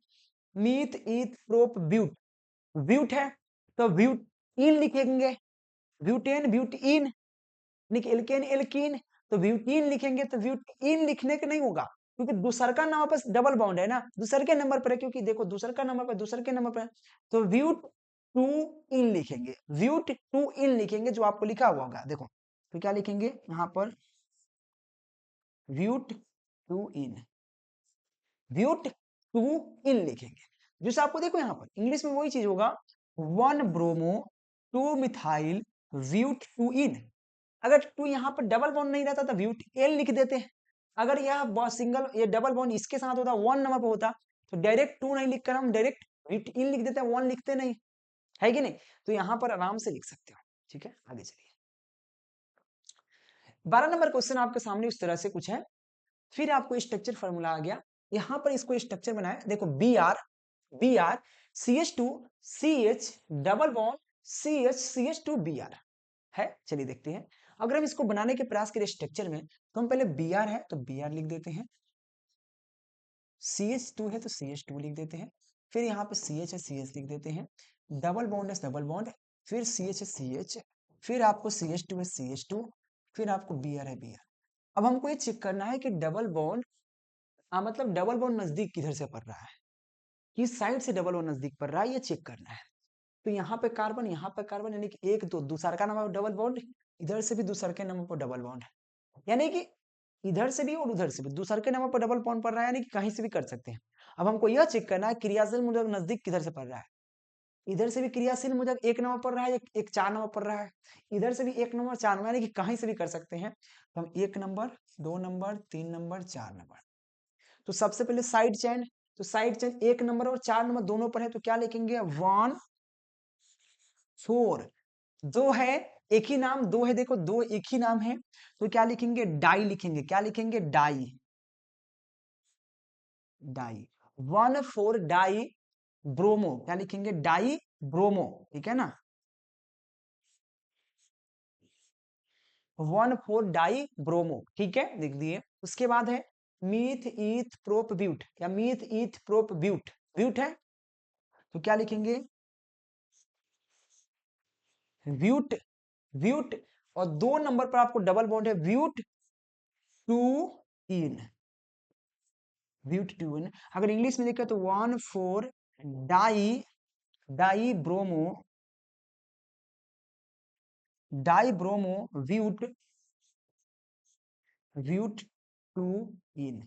मीथ ईथ प्रोप ब्यूट, ब्यूट है तो ब्यूट इन लिखेंगे, ब्यूटेन ब्यूटीन, एल्केन एल्कीन, तो ब्यूटीन लिखेंगे। तो ब्यूटीन लिखने के नहीं होगा, क्योंकि दूसर का नंबर पर डबल बॉन्ड है ना, दूसर के नंबर पर है, क्योंकि देखो दूसर का नंबर पर, दूसर के नंबर पर, तो ब्यूट टू इन लिखेंगे, ब्यूट टू इन लिखेंगे, जो आपको लिखा हुआ होगा। देखो तो क्या लिखेंगे यहाँ पर, but two in, but two इन लिखेंगे। जैसे आपको देखो यहाँ पर इंग्लिश में वही चीज होगा, 1 ब्रोमो 2 मिथाइल ब्यूट टू इन। अगर टू यहाँ पर डबल बॉन्ड नहीं रहता तो ब्यूट एल लिख देते हैं। अगर यह सिंगल, ये डबल बॉन्ड इसके साथ होता, 1 नंबर पर होता, तो डायरेक्ट 2 नहीं लिखकर हम डायरेक्ट इन लिख देते हैं, 1 लिखते नहीं, है कि नहीं? तो यहां पर आराम से लिख सकते हो। ठीक है, आगे चलिए। 12 नंबर क्वेश्चन आपके सामने उस तरह से कुछ है। फिर आपको स्ट्रक्चर फॉर्मूला आ गया, यहां पर इसको स्ट्रक्चर बनाया, देखो B R CH2 CH double bond CH CH2 Br है। चलिए देखते हैं, अगर हम इसको बनाने के प्रयास करें स्ट्रक्चर में, तो हम पहले Br है तो Br लिख देते हैं, CH2 है तो CH2 लिख देते हैं, फिर यहाँ पे CH है CH लिख देते हैं, डबल बॉन्ड है डबल बॉन्ड, फिर CH है CH, फिर आपको CH2 है CH2, फिर आपको Br है Br। अब हमको ये चेक करना है कि डबल बॉन्ड मतलब डबल बॉन्ड नजदीक किधर से पड़ रहा है, किस साइड से डबल बॉन्ड नजदीक पड़ रहा है, ये चेक करना है। तो यहाँ पे कार्बन, यहाँ पे कार्बन, यानी कि एक दो दूसरा का नंबर डबल बॉन्ड, इधर से भी दूसरे के नंबर पर डबल बॉन्ड, यानी कि इधर से भी और उधर से भी दूसरे के नंबर पर डबल बॉन्ड पड़ रहा है, यानी कि कहीं से भी कर सकते हैं। अब हमको यह चेक करना है क्रियाशील मुद्रक नजदीक किधर से पड़ रहा है। इधर से भी क्रियाशील मुद्रक 1 नंबर पड़ रहा है, एक 4 नंबर पड़ रहा है, इधर से भी 1 नंबर 4 नंबर, यानी कि कहीं से भी कर सकते हैं। तो हम 1 नंबर 2 नंबर 3 नंबर 4 नंबर, तो सबसे पहले साइड चेन, तो साइड चेन 1 नंबर और 4 नंबर दोनों पर है, तो क्या लिखेंगे 1 4। दो है, एक ही नाम, दो है, देखो दो एक ही नाम है, तो क्या लिखेंगे डाई लिखेंगे, क्या लिखेंगे डाई, डाई 1 4 डाई ब्रोमो, क्या लिखेंगे डाई ब्रोमो, ठीक है ना, 1 4 डाई ब्रोमो, ठीक है, लिख दिए। उसके बाद है मीथ ईथ प्रोप ब्यूट, या मीथ ईथ प्रोप ब्यूट, ब्यूट है तो क्या लिखेंगे ब्यूट, ब्यूट, और 2 नंबर पर आपको डबल बॉन्ड है ब्यूट 2 इन, ब्यूट 2 इन। अगर इंग्लिश में देखें तो 1 4 di, di bromo, di bromo but, but 2 ene.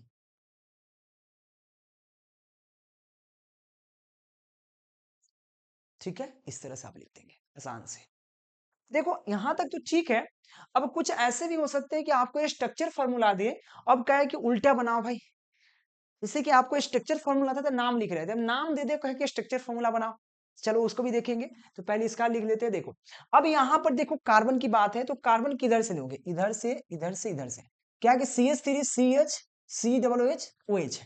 ठीक है, इस तरह से आप लिख देंगे आसान से। देखो यहां तक तो ठीक है। अब कुछ ऐसे भी हो सकते हैं कि आपको ये स्ट्रक्चर फॉर्मूला दे, अब कहे कि उल्टा बनाओ भाई, जैसे कि आपको स्ट्रक्चर फॉर्मूला था तो नाम लिख रहे थे, अब नाम दे दे कहे कि स्ट्रक्चर फॉर्मूला बनाओ, चलो उसको भी देखेंगे। तो पहले इसका लिख लेते हैं। देखो अब यहां पर देखो कार्बन की बात है, तो कार्बन किधर से लोगे, इधर से इधर से इधर से, क्या कि CH3 CH COOH OH।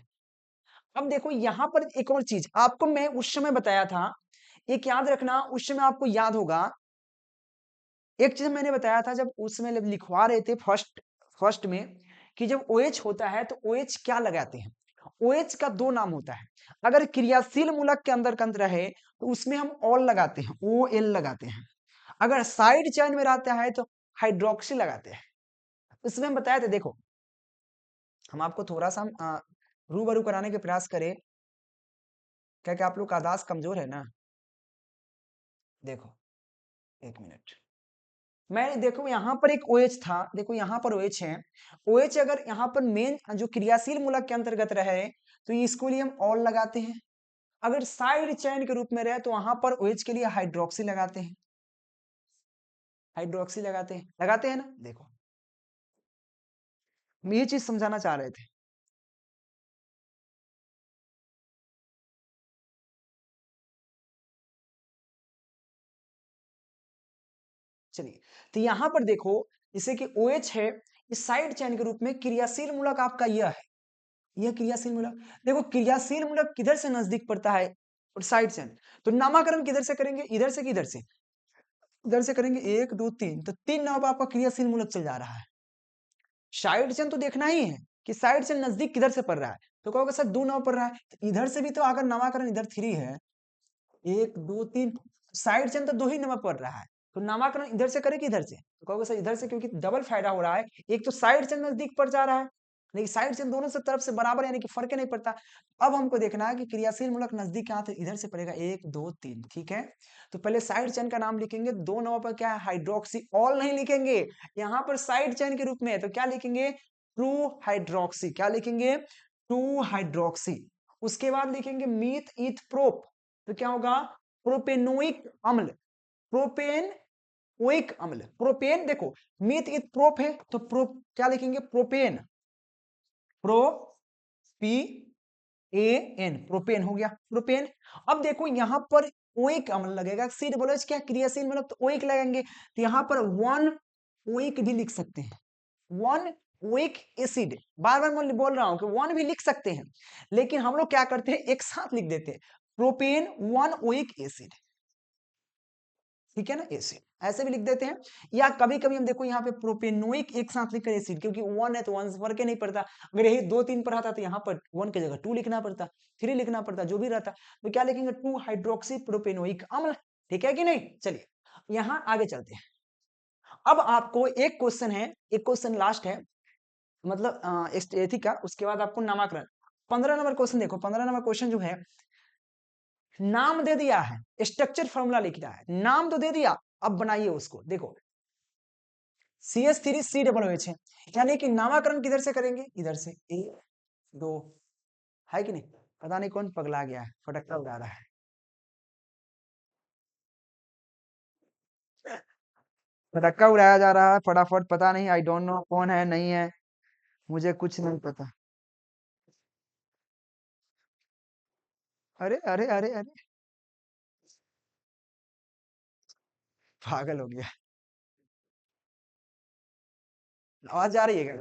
अब देखो यहां पर एक और चीज आपको मैं उस समय बताया था, एक याद रखना, उस समय आपको याद होगा एक चीज मैंने बताया था, जब उस समय लिखवा रहे थे फर्स्ट फर्स्ट में, कि जब OH होता है तो OH क्या लगाते हैं, OH का 2 नाम होता है। अगर क्रियाशील मूलक के अंदर कंद रहे तो उसमें हम ऑल लगाते हैं, OL लगाते हैं। अगर साइड चेन में रहता है तो हाइड्रोक्सी लगाते हैं। इसमें हम बताए थे, देखो हम आपको थोड़ा सा रूबरू कराने के प्रयास करें, क्या क्या आप लोग का आदास कमजोर है ना। देखो 1 मिनट, मैं देखो यहाँ पर एक OH था, देखो यहाँ पर OH है, OH अगर यहाँ पर मेन जो क्रियाशील मूलक के अंतर्गत रहे तो इसको लिए हम ऑल लगाते हैं। अगर साइड चेन के रूप में रहे तो वहां पर OH के लिए हाइड्रोक्सी लगाते हैं, हाइड्रोक्सी लगाते हैं ना। देखो हम ये चीज समझाना चाह रहे थे। चलिए, तो यहां पर देखो जैसे कि OH है, इस साइड चेन के रूप में क्रियाशील मूलक आपका यह है, यह क्रियाशील मूलक। देखो क्रियाशील मूलक किधर से नजदीक पड़ता है, और साइड चेन, तो नामकरण किधर से करेंगे, इधर से कि इधर से, इधर से करेंगे 1 2 3, तो 3 नाम आपका क्रियाशील मूलक चल जा रहा है। साइड चेन तो देखना ही है कि साइड चेन नजदीक किधर से पड़ रहा है, तो कहोगे सर 2 नाम पड़ रहा है, तो इधर से भी तो अगर नामकरण इधर 3 है, 1 2 3, साइड चेन तो 2 ही नंबर पड़ रहा है, तो नामकरण इधर से करे कि इधर से, तो कहोगे सर इधर से, क्योंकि डबल फायदा हो रहा है, एक तो साइड चेन नजदीक पड़ जा रहा है, लेकिन साइड चेन दोनों से तरफ से बराबर, यानी कि फर्क नहीं पड़ता। अब हमको देखना है कि क्रियाशील मूलक नजदीक कहाँ थे, इधर से पड़ेगा 1 2 3, ठीक है। तो पहले साइड चेन का नाम लिखेंगे, 2 नंबर पर क्या है हाइड्रोक्सी, ऑल नहीं लिखेंगे, यहाँ पर साइड चेन के रूप में है, तो क्या लिखेंगे ट्रू हाइड्रोक्सी, क्या लिखेंगे ट्रू हाइड्रोक्सी। उसके बाद लिखेंगे मीथ ईथ प्रोप, तो क्या होगा प्रोपेनोइक अम्ल, प्रोपेन ओइक अम्ल, प्रोपेन, देखो मीथ ईथ प्रोप है तो प्रो क्या लिखेंगे propane, pro P A N, propane हो गया, प्रोपेन। अब देखो यहाँ पर ओइक अम्ल लगेगा, सी डबल एच क्या क्रियाशील मतलब तो ओइक लगेंगे, तो यहाँ पर वन ओइक भी लिख सकते हैं, वन ओइक एसिड। बार बार मैं बोल रहा हूं कि वन भी लिख सकते हैं, लेकिन हम लोग क्या करते हैं एक साथ लिख देते हैं, प्रोपेन वन ओइक एसिड, ठीक है ना, एसिड ऐसे भी लिख देते हैं। या कभी कभी हम देखो यहाँ पे प्रोपेनोइक एक साथ लिखकर एसिड, क्योंकि वन है तो वन से फर्क ही नहीं पड़ता, अगर यही दो तीन पर आता तो यहाँ पर वन की जगह टू लिखना पड़ता, थ्री लिखना पड़ता, जो भी रहता, तो क्या लिखेंगे, टू हाइड्रोक्सी प्रोपेनोइक अम्ल, ठीक है कि नहीं। चलिए यहाँ आगे चलते हैं। अब आपको एक क्वेश्चन है, एक क्वेश्चन लास्ट है, मतलब एथी का, उसके बाद आपको नामाकरण। 15 नंबर क्वेश्चन देखो, 15 नंबर क्वेश्चन जो है, नाम दे दिया है, स्ट्रक्चर फॉर्मूला लिख रहा है, नाम तो दे दिया, अब बनाइए उसको। देखो CH3COOH है, यानी कि नामकरण किधर से करेंगे, इधर से, एक दो, है कि नहीं। पता नहीं कौन पगला गया है, फटक्का उड़ा रहा है, फटक्का उड़ाया जा रहा है फटाफट, पता नहीं, आई डोंट नो कौन है नहीं है, मुझे कुछ नहीं पता। अरे अरे अरे अरे, पागल हो गया, आवाज आ रही है क्या।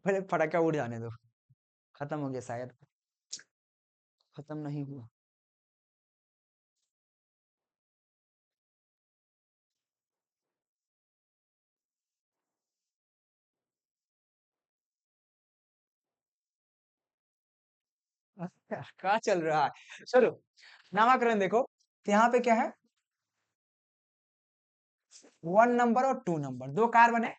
पहले फटाका उड़ जाने दो, खत्म हो गया शायद, खत्म नहीं हुआ। क्या चल रहा है, चलो नामकरण देखो, तो यहाँ पे क्या है, वन नंबर और टू नंबर, दो कार्बन है,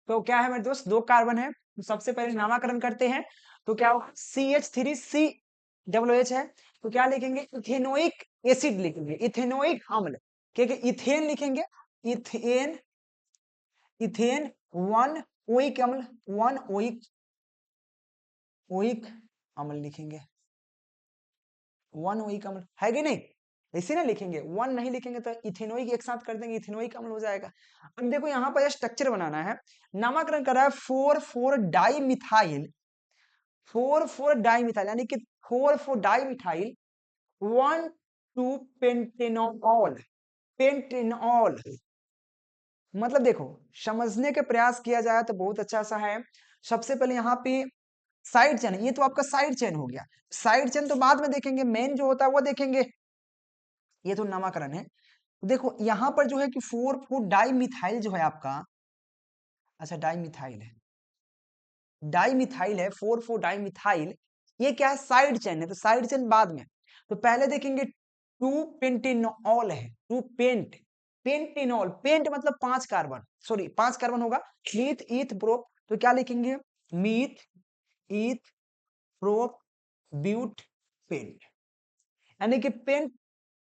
तो क्या है मेरे दोस्त, दो कार्बन है, तो सबसे पहले नामकरण करते हैं, तो क्या होगा, CH3COOH है, तो क्या लिखेंगे, इथेनोइक एसिड लिखेंगे, इथेनोइक अम्ल, क्योंकि इथेन लिखेंगे, इथेन, इथेन वन ओइक अम्ल, वन ओइक, ओइक अम्ल लिखेंगे, वन ओइक अम्ल है कि नहीं, इसी ना लिखेंगे, वन नहीं लिखेंगे तो इथेनोइक एक साथ कर देंगे, इथेनोइक अम्ल हो जाएगा। अब देखो यहाँ पर स्ट्रक्चर बनाना है, नामकरण कर रहा है, four four di methyl, four four di methyl, यानी कि four four di methyl, one two pentanol, pentanol, मतलब देखो समझने के प्रयास किया जाए तो बहुत अच्छा सा है। सबसे पहले यहाँ पे साइड चेन, ये तो आपका साइड चेन हो गया, साइड चेन तो बाद में देखेंगे, मेन जो होता है वो देखेंगे, ये तो नामकरण है। देखो यहाँ पर जो है कि फोर फोर डाई मिथाइल जो है आपका, अच्छा डाई मिथाइल है, डाई मिथाइल है, फोर फोर डाई मिथाइल, ये क्या है, साइड चेन है, तो साइड चेन बाद में, तो पहले देखेंगे टू पेंटेनॉल है, टू पेंट, पेंटेनॉल, पेंट मतलब पांच कार्बन, सॉरी पांच कार्बन होगा, मीथ ईथ प्रोप, तो क्या लिखेंगे, myth eth prop but paint, यानी कि पेंट,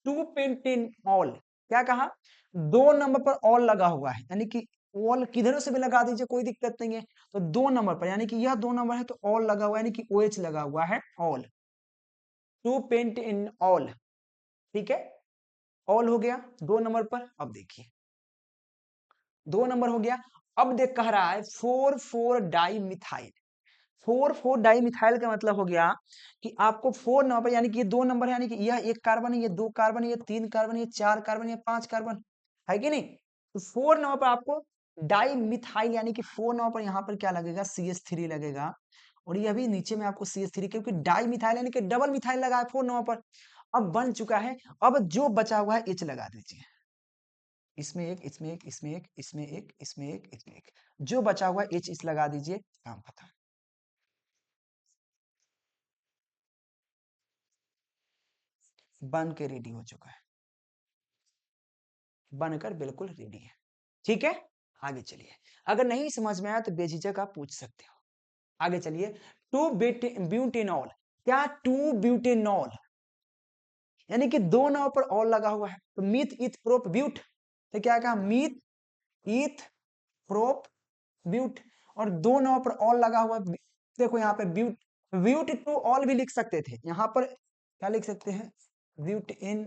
टू पेंटेनॉल, क्या कहा, दो नंबर पर ऑल लगा हुआ है, यानी कि ऑल किधरों से भी लगा दीजिए कोई दिक्कत नहीं है, तो दो नंबर पर, यानी कि यह दो नंबर है तो ऑल लगा हुआ है, यानी कि OH लगा हुआ है, ol, two pent ene ol, ठीक है, ऑल हो गया दो नंबर पर। अब देखिए दो नंबर हो गया, अब देख कह रहा है four four di methyl, four four di methyl का मतलब हो गया कि आपको फोर नंबर, यानी कि ये दो नंबर है, यानी कि यह एक कार्बन है, ये दो कार्बन है, ये तीन कार्बन है, ये चार कार्बन, ये पांच कार्बन, है कि नहीं, तो फोर नंबर पर आपको डाई मिथाइल, यानी कि फोर नंबर पर यहाँ पर क्या लगेगा, CH3 लगेगा, और ये अभी नीचे में आपको CH3, क्योंकि डाई मिथाइल यानी कि डबल मिथाइल लगा है फोर नंबर पर, अब बन चुका है। अब जो बचा हुआ है H लगा दीजिए, इसमें एक, इसमें एक, इसमें एक, इसमें एक, इसमें एक, इसमें एक, जो बचा हुआ है H इस लगा दीजिए, काम खत्म, बन के रेडी हो चुका है, बनकर बिल्कुल रेडी है, ठीक है। आगे चलिए, अगर नहीं समझ में आया तो बेझिझक आप पूछ सकते हो, आगे चलिए। टू ब्यूटेनॉल, क्या टू ब्यूटेनॉल, यानी कि दो नाव पर ऑल लगा हुआ है, तो मीथ इथ प्रोप ब्यूट, तो क्या कहा, मीथ इथ प्रोप ब्यूट, और दो नाव पर ऑल लगा हुआ, देखो यहाँ पे ब्यूट, ब्यूट टू ऑल भी लिख सकते थे, यहाँ पर क्या लिख सकते हैं, ब्यूटेन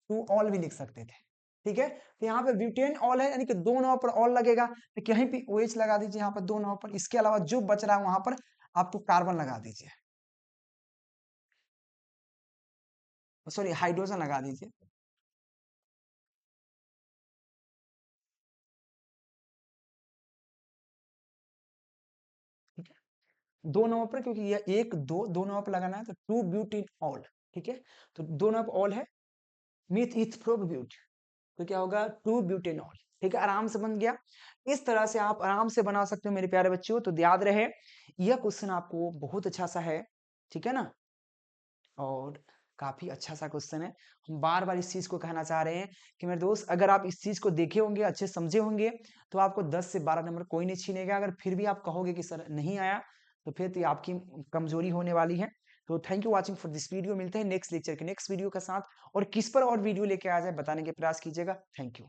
टू ऑल भी लिख सकते थे। ठीक है, तो यहाँ पे ब्यूटेन ऑल है, यानी कि दो नाव पर ऑल लगेगा, तो कहीं भी OH लगा दीजिए यहाँ पर दो नाव पर। इसके अलावा जो बच रहा है वहां पर आपको कार्बन लगा दीजिए, सॉरी हाइड्रोजन लगा दीजिए। ठीक है, दो नाव पर, क्योंकि ये एक दो दो नाव पर लगाना है, तो टू ब्यूटेन ऑल। ठीक है, तो दो नाव पर ऑल है, मीथ इथ प्रोप ब्यूट, तो क्या होगा टू ब्यूटेनॉल। ठीक है, आराम से बन गया। इस तरह से आप आराम से बना सकते हो मेरे प्यारे बच्चों। तो याद रहे यह क्वेश्चन आपको बहुत अच्छा सा है, ठीक है ना, और काफी अच्छा सा क्वेश्चन है। हम बार बार इस चीज को कहना चाह रहे हैं कि मेरे दोस्त, अगर आप इस चीज को देखे होंगे, अच्छे समझे होंगे, तो आपको 10 से 12 नंबर कोई नहीं छीनेगा। अगर फिर भी आप कहोगे कि सर नहीं आया, तो फिर तो ये आपकी कमजोरी होने वाली है। तो thank you watching for this video. मिलते हैं नेक्स्ट लेक्चर के नेक्स्ट वीडियो के साथ, और किस पर और वीडियो लेके आ जाए बताने के प्रयास कीजिएगा। Thank you.